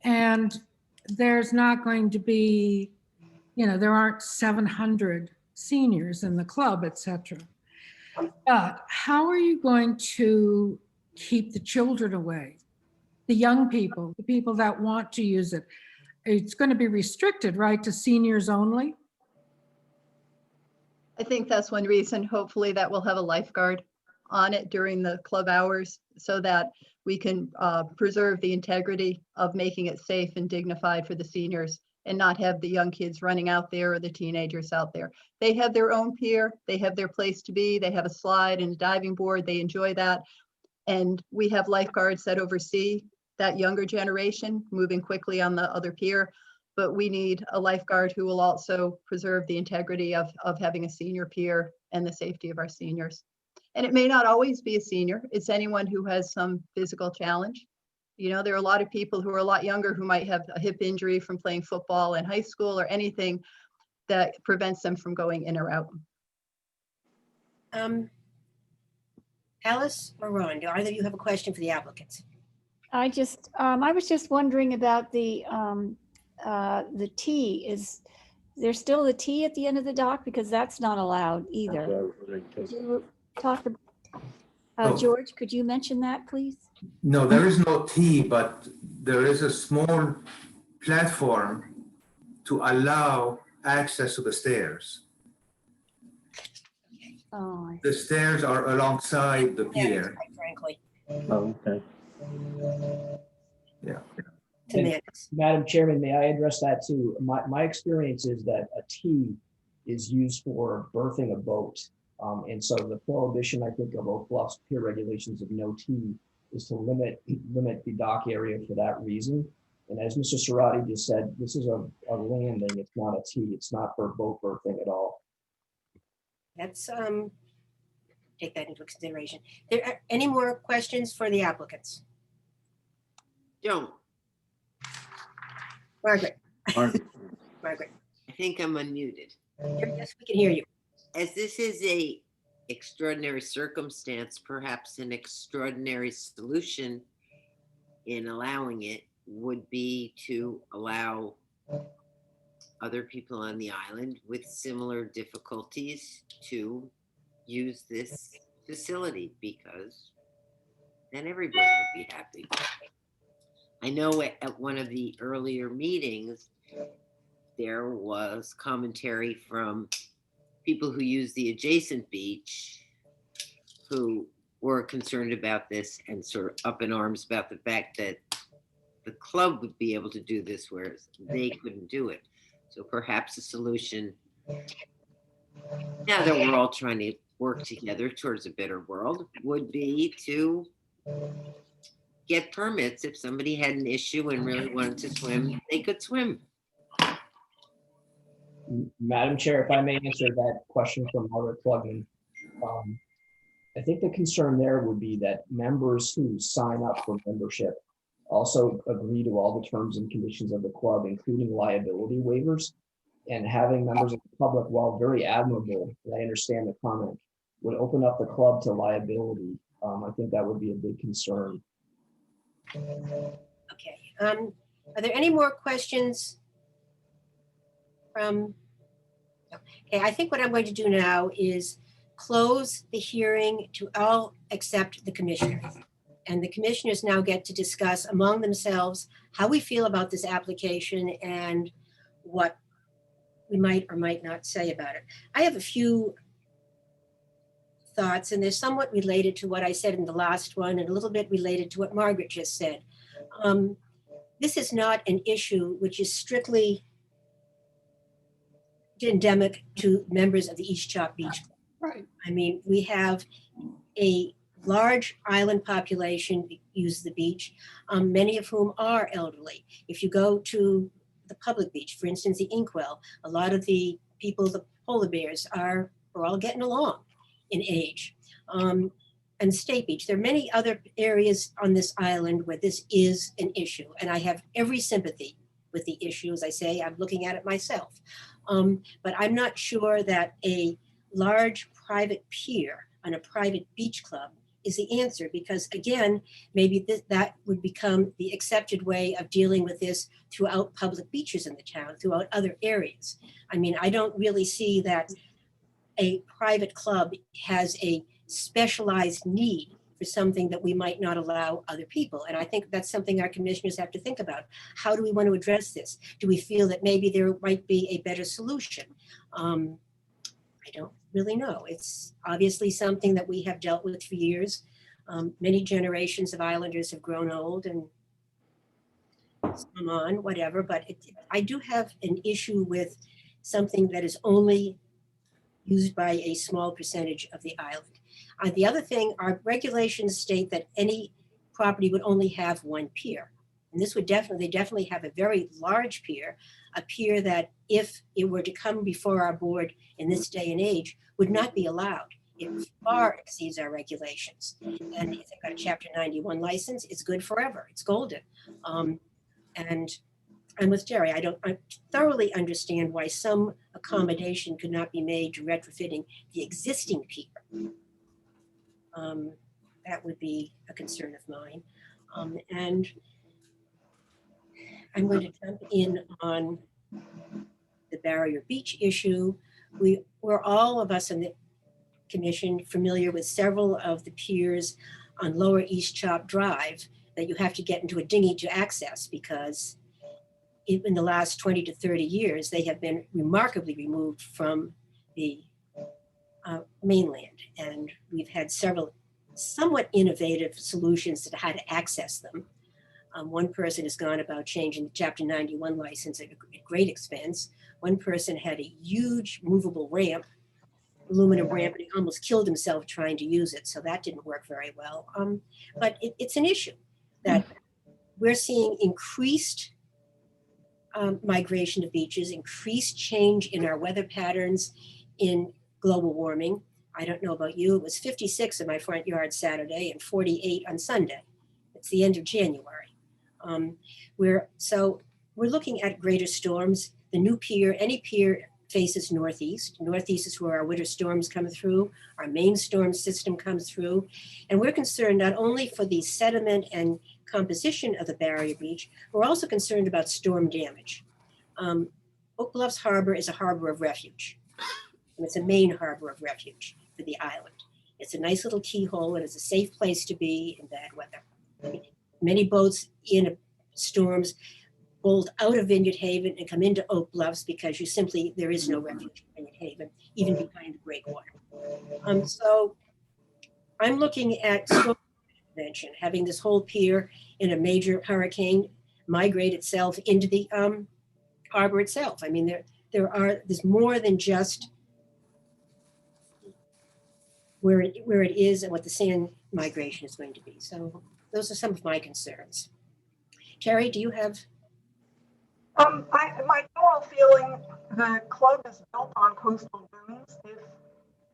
And there's not going to be, there aren't 700 seniors in the club, et cetera. But how are you going to keep the children away? The young people, the people that want to use it. It's going to be restricted, right, to seniors only? I think that's one reason, hopefully, that we'll have a lifeguard on it during the club hours so that we can preserve the integrity of making it safe and dignified for the seniors and not have the young kids running out there or the teenagers out there. They have their own pier, they have their place to be, they have a slide and a diving board, they enjoy that. And we have lifeguards that oversee that younger generation moving quickly on the other pier. But we need a lifeguard who will also preserve the integrity of having a senior pier and the safety of our seniors. And it may not always be a senior, it's anyone who has some physical challenge. There are a lot of people who are a lot younger who might have a hip injury from playing football in high school or anything that prevents them from going in or out. Alice or Ron, do either of you have a question for the applicants? I was just wondering about the T. Is there still the T at the end of the dock? Because that's not allowed either. Could you talk, George, could you mention that, please? No, there is no T, but there is a small platform to allow access to the stairs. Oh, The stairs are alongside the pier. Quite frankly. Oh, okay. Yeah. And Madam Chairman, may I address that too? My experience is that a T is used for berthing a boat. And so the prohibition, I think, of Oak Bluffs pier regulations of no T is to limit the dock area for that reason. And as Mr. Sarati just said, this is a landing, it's not a T, it's not for boat berthing at all. Let's take that into consideration. There are any more questions for the applicants? Joan. Margaret. Margaret. I think I'm unmuted. Yes, we can hear you. As this is a extraordinary circumstance, perhaps an extraordinary solution in allowing it would be to allow other people on the island with similar difficulties to use this facility, because then everybody would be happy. I know at one of the earlier meetings, there was commentary from people who use the adjacent beach who were concerned about this and sort of up in arms about the fact that the club would be able to do this, whereas they couldn't do it. So perhaps a solution, now that we're all trying to work together towards a better world, would be to get permits. If somebody had an issue and really wanted to swim, they could swim. Madam Chair, if I may answer that question from Margaret Plugman. I think the concern there would be that members who sign up for membership also agree to all the terms and conditions of the club, including liability waivers. And having members of the public, while very admirable, and I understand the comment, would open up the club to liability. I think that would be a big concern. Okay. Are there any more questions from? Okay, I think what I'm going to do now is close the hearing to all except the commissioners. And the commissioners now get to discuss among themselves how we feel about this application and what we might or might not say about it. I have a few thoughts, and they're somewhat related to what I said in the last one and a little bit related to what Margaret just said. This is not an issue which is strictly endemic to members of the East Chalk Beach Club. Right. I mean, we have a large island population use the beach, many of whom are elderly. If you go to the public beach, for instance, the Inkwell, a lot of the people, the polar bears are all getting along in age. And State Beach, there are many other areas on this island where this is an issue. And I have every sympathy with the issue. As I say, I'm looking at it myself. But I'm not sure that a large private pier on a private beach club is the answer, because again, maybe that would become the accepted way of dealing with this throughout public beaches in the town, throughout other areas. I mean, I don't really see that a private club has a specialized need for something that we might not allow other people. And I think that's something our commissioners have to think about. How do we want to address this? Do we feel that maybe there might be a better solution? I don't really know. It's obviously something that we have dealt with for years. Many generations of islanders have grown old and some on, whatever, but I do have an issue with something that is only used by a small percentage of the island. The other thing, our regulations state that any property would only have one pier. And this would definitely have a very large pier, a pier that if it were to come before our board in this day and age would not be allowed. It far exceeds our regulations. And if they've got a Chapter 91 license, it's good forever. It's golden. And I'm with Jerry. I thoroughly understand why some accommodation could not be made to retrofitting the existing pier. that would be a concern of mine. And I'm going to jump in on the Barrier Beach issue. We're all of us in the commission familiar with several of the piers on Lower East Chop Drive that you have to get into a dinghy to access, because in the last 20 to 30 years, they have been remarkably removed from the mainland. And we've had several somewhat innovative solutions to how to access them. One person has gone about changing the Chapter 91 license at great expense. One person had a huge movable ramp, aluminum ramp, and he almost killed himself trying to use it. So that didn't work very well. But it's an issue that we're seeing increased migration to beaches, increased change in our weather patterns, in global warming. I don't know about you, it was 56 in my front yard Saturday and 48 on Sunday. It's the end of January. We're looking at greater storms. The new pier, any pier faces northeast. Northeast is where our winter storms come through, our main storm system comes through. And we're concerned not only for the sediment and composition of the barrier beach, we're also concerned about storm damage. Oak Bluffs Harbor is a harbor of refuge. And it's a main harbor of refuge for the island. It's a nice little keyhole and it's a safe place to be in bad weather. Many boats in storms bolt out of Vineyard Haven and come into Oak Bluffs because there is no refuge in Vineyard Haven, even behind the breakwater. So I'm looking at storm prevention, having this whole pier in a major hurricane migrate itself into the harbor itself. I mean, there's more than just where it is and what the sand migration is going to be. So those are some of my concerns. Terry, do you have? My general feeling, the club is built on coastal dunes.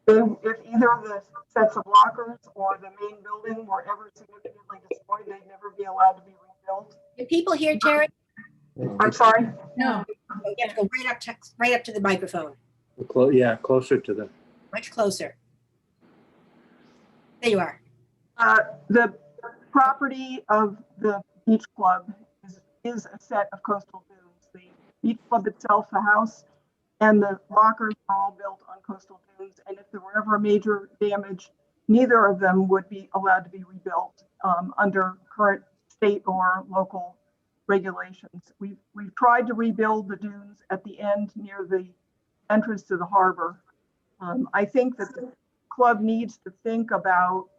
If either of the sets of lockers or the main building were ever significantly destroyed, they'd never be allowed to be rebuilt. Can people hear Terry? I'm sorry? No. You have to go right up to the microphone. Yeah, closer to the. Much closer. There you are. The property of the beach club is a set of coastal dunes. The beach club itself, the house, and the lockers are all built on coastal dunes. And if there were ever a major damage, neither of them would be allowed to be rebuilt under current state or local regulations. We've tried to rebuild the dunes at the end near the entrance to the harbor. I think that the club needs to think about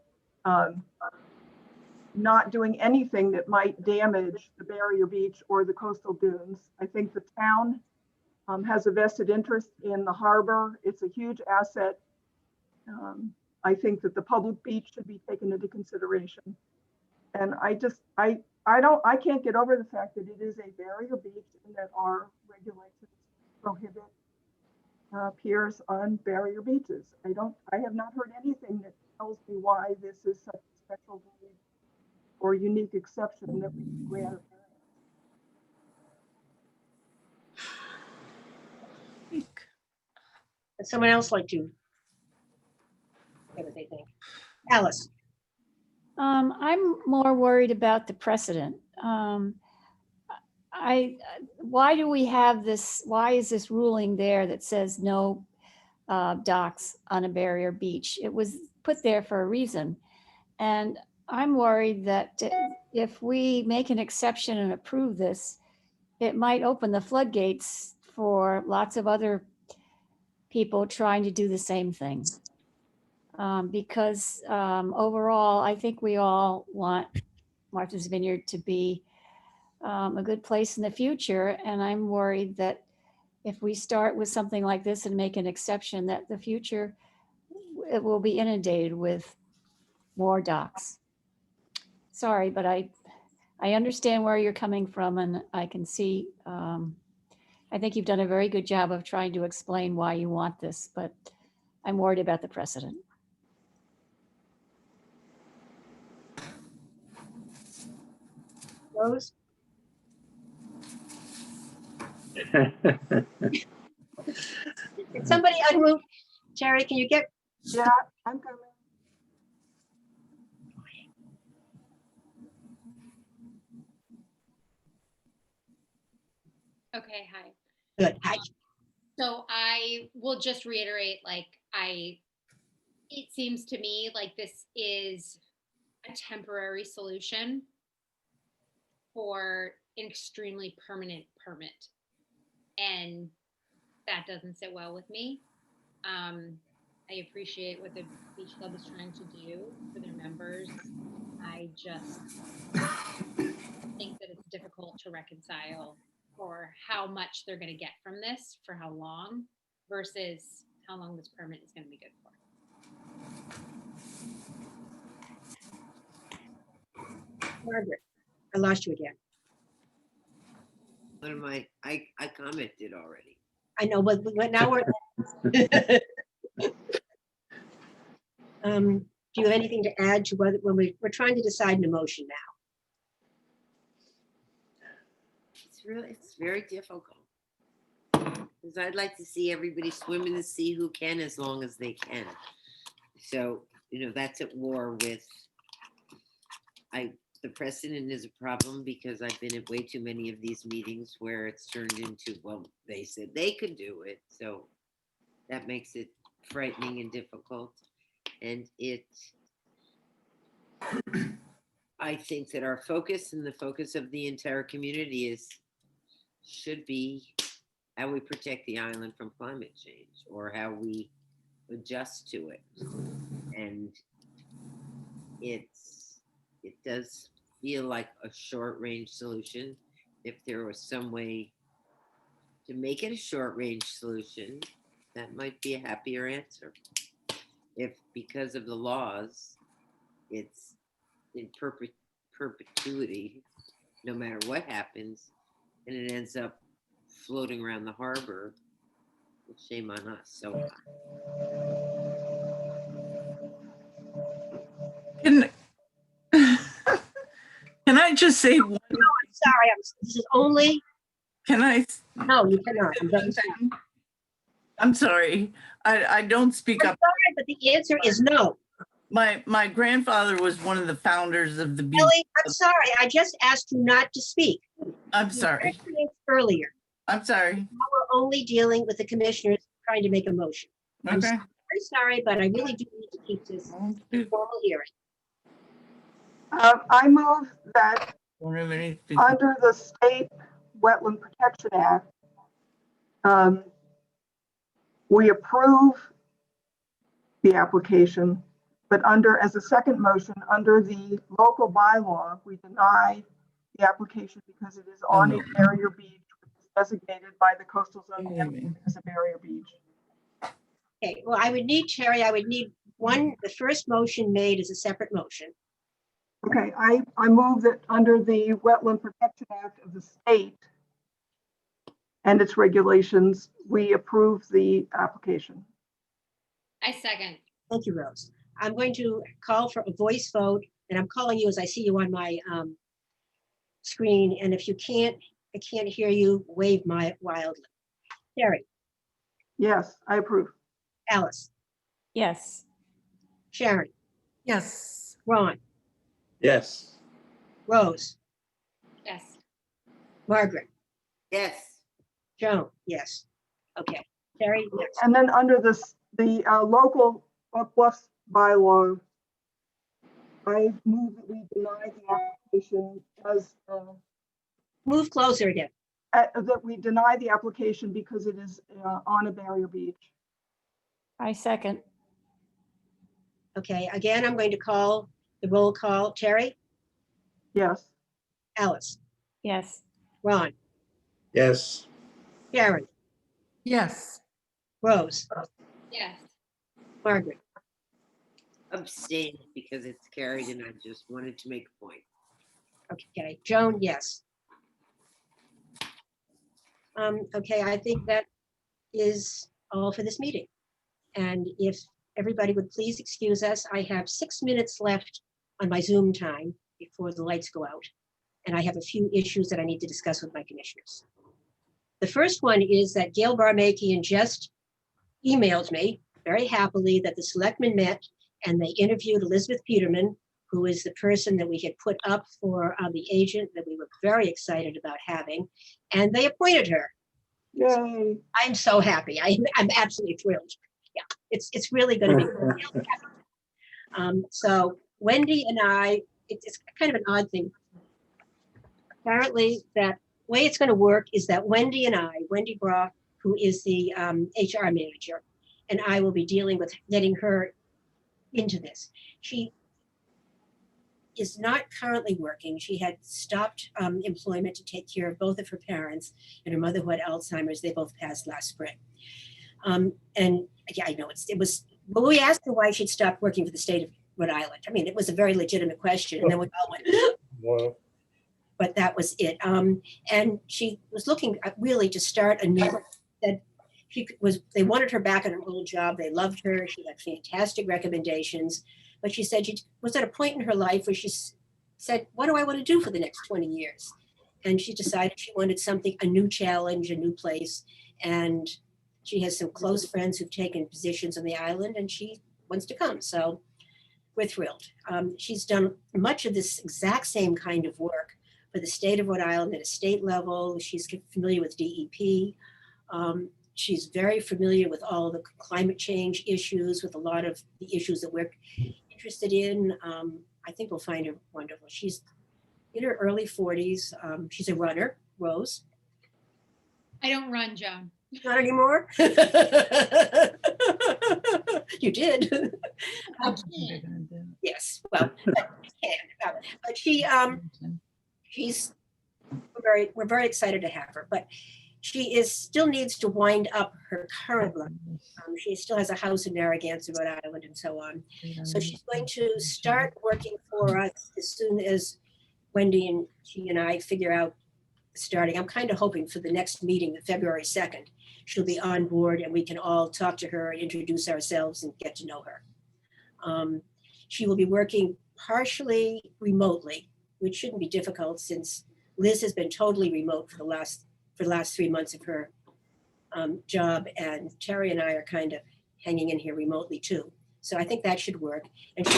not doing anything that might damage the barrier beach or the coastal dunes. I think the town has a vested interest in the harbor. It's a huge asset. I think that the public beach should be taken into consideration. And I can't get over the fact that it is a barrier beach and that our regulations prohibit piers on barrier beaches. I have not heard anything that tells me why this is such a special need or unique exception that we grant. Would someone else like to say what they think? Alice. I'm more worried about the precedent. Why do we have this? Why is this ruling there that says no docks on a barrier beach? It was put there for a reason. And I'm worried that if we make an exception and approve this, it might open the floodgates for lots of other people trying to do the same thing. Because overall, I think we all want Martha's Vineyard to be a good place in the future. And I'm worried that if we start with something like this and make an exception, that the future, it will be inundated with more docks. Sorry, but I understand where you're coming from, and I can see, I think you've done a very good job of trying to explain why you want this, but I'm worried about the precedent. Rose? Can somebody unmute? Terry, can you get? Yeah, I'm coming. Okay, hi. Good. Hi. So I will just reiterate, it seems to me like this is a temporary solution for an extremely permanent permit. And that doesn't sit well with me. I appreciate what the Beach Club is trying to do for their members. I just think that it's difficult to reconcile for how much they're going to get from this, for how long, versus how long this permit is going to be good for. Margaret, I lost you again. What am I commented already. I know, but now we're. Do you have anything to add to whether when we're trying to decide an emotion now? It's very difficult. Because I'd like to see everybody swim in the sea who can, as long as they can. So, that's at war with, the precedent is a problem because I've been at way too many of these meetings where it's turned into, well, they said they could do it. So that makes it frightening and difficult. And I think that our focus and the focus of the entire community should be how we protect the island from climate change, or how we adjust to it. And it does feel like a short-range solution. If there was some way to make it a short-range solution, that might be a happier answer. If because of the laws, it's in perpetuity, no matter what happens, and it ends up floating around the harbor, shame on us. So Can I just say one? No, I'm sorry. This is only. Can I? No, you cannot. I'm sorry. I don't speak up. Sorry, but the answer is no. My grandfather was one of the founders of the beach. Ellie, I'm sorry. I just asked you not to speak. I'm sorry. Earlier. I'm sorry. Now we're only dealing with the commissioners trying to make a motion. I'm Okay. very sorry, but I really do need to keep this formal hearing. I move that under the State Wetland Protection Act, we approve the application, but as a second motion, under the local bylaw, we deny the application because it is on a barrier beach, which is designated by the coastal zone management as a barrier beach. Okay, well, I would need, Terry, the first motion made as a separate motion. Okay, I move that under the Wetland Protection Act of the state and its regulations, we approve the application. I second. Thank you, Rose. I'm going to call for a voice vote, and I'm calling you as I see you on my screen. And if I can't hear you, wave wildly. Terry. Yes, I approve. Alice. Yes. Sharon. Yes. Ron. Yes. Rose. Yes. Margaret. Yes. Joan. Yes. Okay. Terry. Yes. And then under the local Oak Bluffs bylaw, I move that we deny the application as move closer again. That we deny the application because it is on a barrier beach. I second. Okay, again, I'm going to call the roll call. Terry? Yes. Alice? Yes. Ron? Yes. Sharon? Yes. Rose? Yes. Margaret? Abstain because it's carried and I just wanted to make a point. Okay, Joan, yes. Okay, I think that is all for this meeting. And if everybody would please excuse us, I have 6 minutes left on my Zoom time before the lights go out. And I have a few issues that I need to discuss with my commissioners. The first one is that Gail Barmakian just emailed me very happily that the selectmen met and they interviewed Elizabeth Peterman, who is the person that we had put up for the agent that we were very excited about having, and they appointed her. Yay. I'm so happy. I'm absolutely thrilled. Yeah, it's really going to be. So Wendy and I, it's kind of an odd thing. Apparently, that way it's going to work is that Wendy and I, Wendy Brock, who is the HR manager, and I will be dealing with getting her into this. She is not currently working. She had stopped employment to take care of both of her parents and her mother who had Alzheimer's. They both passed last spring. And yeah, I know it was, but we asked her why she'd stopped working for the state of Rhode Island. I mean, it was a very legitimate question. And then we all went, Well, but that was it. And she was looking really to start a new, that they wanted her back in her old job. They loved her. She had fantastic recommendations. But she said she was at a point in her life where she said, what do I want to do for the next 20 years? And she decided she wanted something, a new challenge, a new place. And she has some close friends who've taken positions on the island and she wants to come. So we're thrilled. She's done much of this exact same kind of work for the state of Rhode Island at a state level. She's familiar with DEP. She's very familiar with all the climate change issues, with a lot of the issues that we're interested in. I think we'll find her wonderful. She's in her early 40s. She's a runner, Rose. I don't run, Joan. Not anymore? You did. Yes, well, but we're very excited to have her, but she still needs to wind up her current life. She still has a house in Narragansett, Rhode Island, and so on. So she's going to start working for us as soon as Wendy and she and I figure out starting. I'm kind of hoping for the next meeting, the February 2nd, she'll be on board and we can all talk to her and introduce ourselves and get to know her. She will be working partially remotely, which shouldn't be difficult since Liz has been totally remote for the last 3 months of her job, and Terry and I are kind of hanging in here remotely too. So I think that should work. And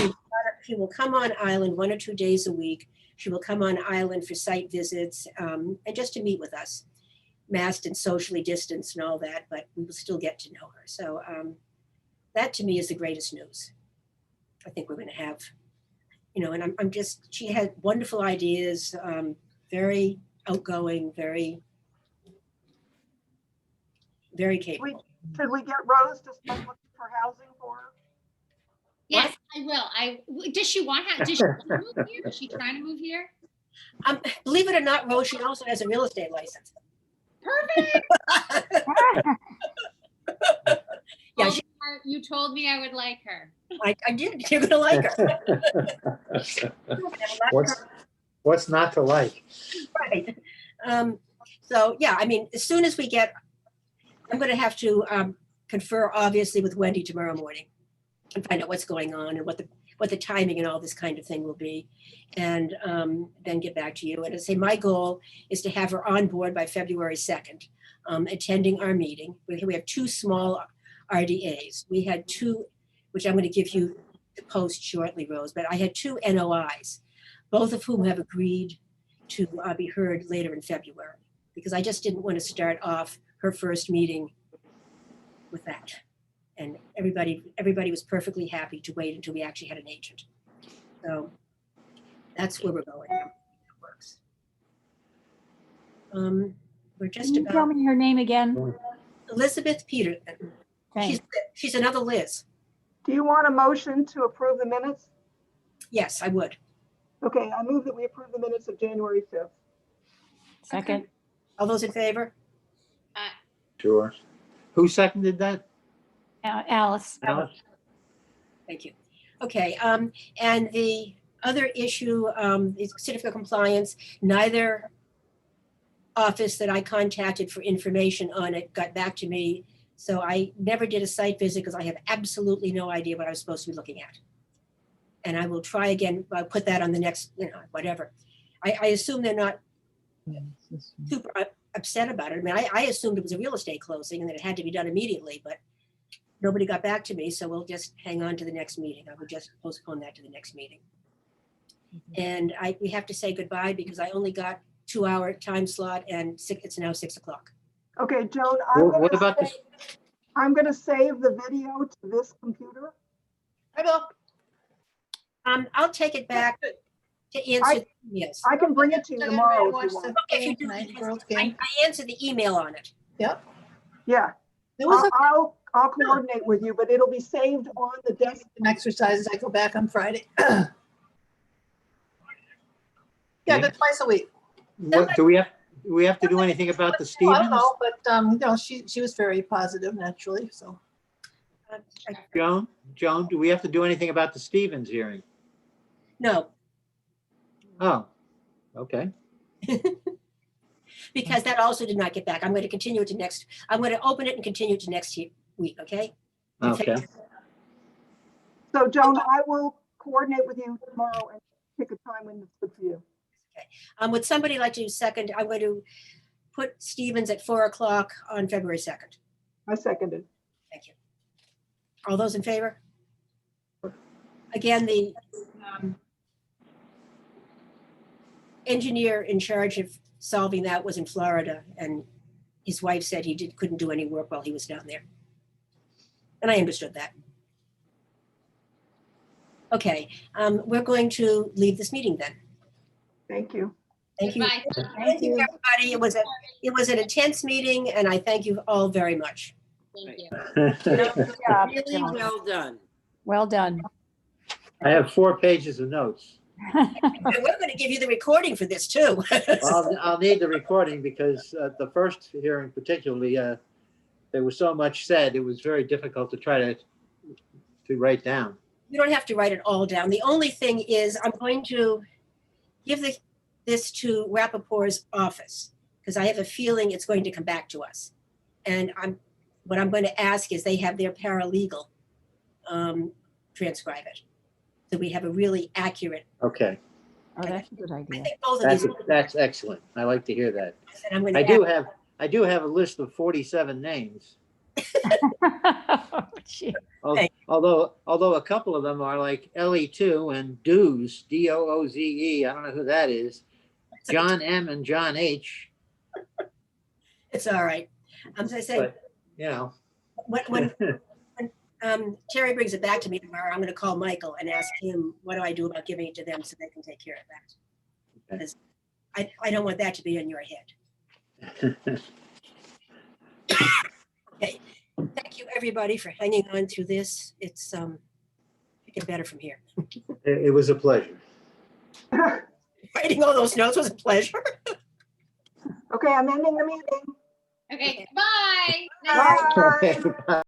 she will come on island 1 or 2 days a week. She will come on island for site visits and just to meet with us, masked and socially distanced and all that, but we will still get to know her. So that to me is the greatest news. I think we're going to have, and I'm just, she had wonderful ideas, very outgoing, very capable. Should we get Rose to start looking for housing for her? Yes, I will. Does she want to move here? Is she trying to move here? Believe it or not, Rose, she also has a real estate license. Perfect. Yeah, you told me I would like her. I did. You're gonna like her. What's not to like? Right. So yeah, I mean, as soon as we get, I'm going to have to confer obviously with Wendy tomorrow morning and find out what's going on and what the timing and all this kind of thing will be, and then get back to you. And I say my goal is to have her on board by February 2nd, attending our meeting. We have 2 small RDAs. We had 2, which I'm going to give you the post shortly, Rose, but I had 2 NOIs, both of whom have agreed to be heard later in February, because I just didn't want to start off her first meeting with that. And everybody was perfectly happy to wait until we actually had an agent. So that's where we're going. It works. We're just Can you tell about me her name again? Elizabeth Peterson. Thanks. She's another Liz. Do you want a motion to approve the minutes? Yes, I would. Okay, I move that we approve the minutes of January 5th. Second. All those in favor? Sure. Who seconded that? Alice. Alice? Thank you. Okay, and the other issue is certificate of compliance. Neither office that I contacted for information on it got back to me. So I never did a site visit because I have absolutely no idea what I was supposed to be looking at. And I will try again, I'll put that on the next, whatever. I assume they're not super upset about it. I mean, I assumed it was a real estate closing and that it had to be done immediately, but nobody got back to me. So we'll just hang on to the next meeting. I would just postpone that to the next meeting. And we have to say goodbye because I only got 2-hour time slot and it's now 6 o'clock. Okay, Joan, What about this? I'm gonna save the video to this computer. I will. I'll take it back to answer. Yes. I can bring it to you tomorrow if you Watch want. the If you game do, tonight, because girls' I game. answered the email on it. Yep. Yeah, There was I'll coordinate with you, but it'll be saved on the desk. some exercises. I go back on Friday. Yeah, I go twice a week. What, do we have to do anything about the I Stevens? don't know, but you know, she was very positive naturally, so. Joan, do we have to do anything about the Stevens hearing? No, Oh, okay. because that also did not get back. I'm going to continue it to next. I'm going to open it and continue it to next week. Okay. Okay. So Joan, I will coordinate with you tomorrow and pick a time when it's good for you. Would somebody like to second? I'm going to put Stevens at 4 o'clock on February 2nd. I seconded. Thank you. All those in favor? Again, the engineer in charge of solving that was in Florida, and his wife said he couldn't do any work while he was down there. And I understood that. Okay, we're going to leave this meeting then. Thank you. Thank you. Bye. Thank you, everybody. It was an intense meeting, and I thank you all very much. Thank you. Good job, Really Joan. well done. Well done. I have 4 pages of notes. And we're going to give you the recording for this too. I'll need the recording because the first hearing particularly, there was so much said, it was very difficult to try to write down. You don't have to write it all down. The only thing is I'm going to give this to Rappaport's office because I have a feeling it's going to come back to us. And what I'm going to ask is they have their paralegal transcribe it. So we have a really accurate. Okay, Oh, that's a good idea. I think both of these. that's excellent. I like to hear that. And I'm going to I do have a list of 47 names. Gee. Although a couple of them are like LE2 and Dooze, Dooze. I don't know who that is. John M and John H. It's all right. As I say, But, you know. when Terry brings it back to me tomorrow, I'm going to call Michael and ask him, what do I do about giving it to them so they can take care of that? Because I don't want that to be in your head. Okay. Thank you, everybody, for hanging on through this. It's getting better from here. It was a pleasure. Writing all those notes was a pleasure. Okay, I'm ending the meeting. Okay, bye. Bye. Okay.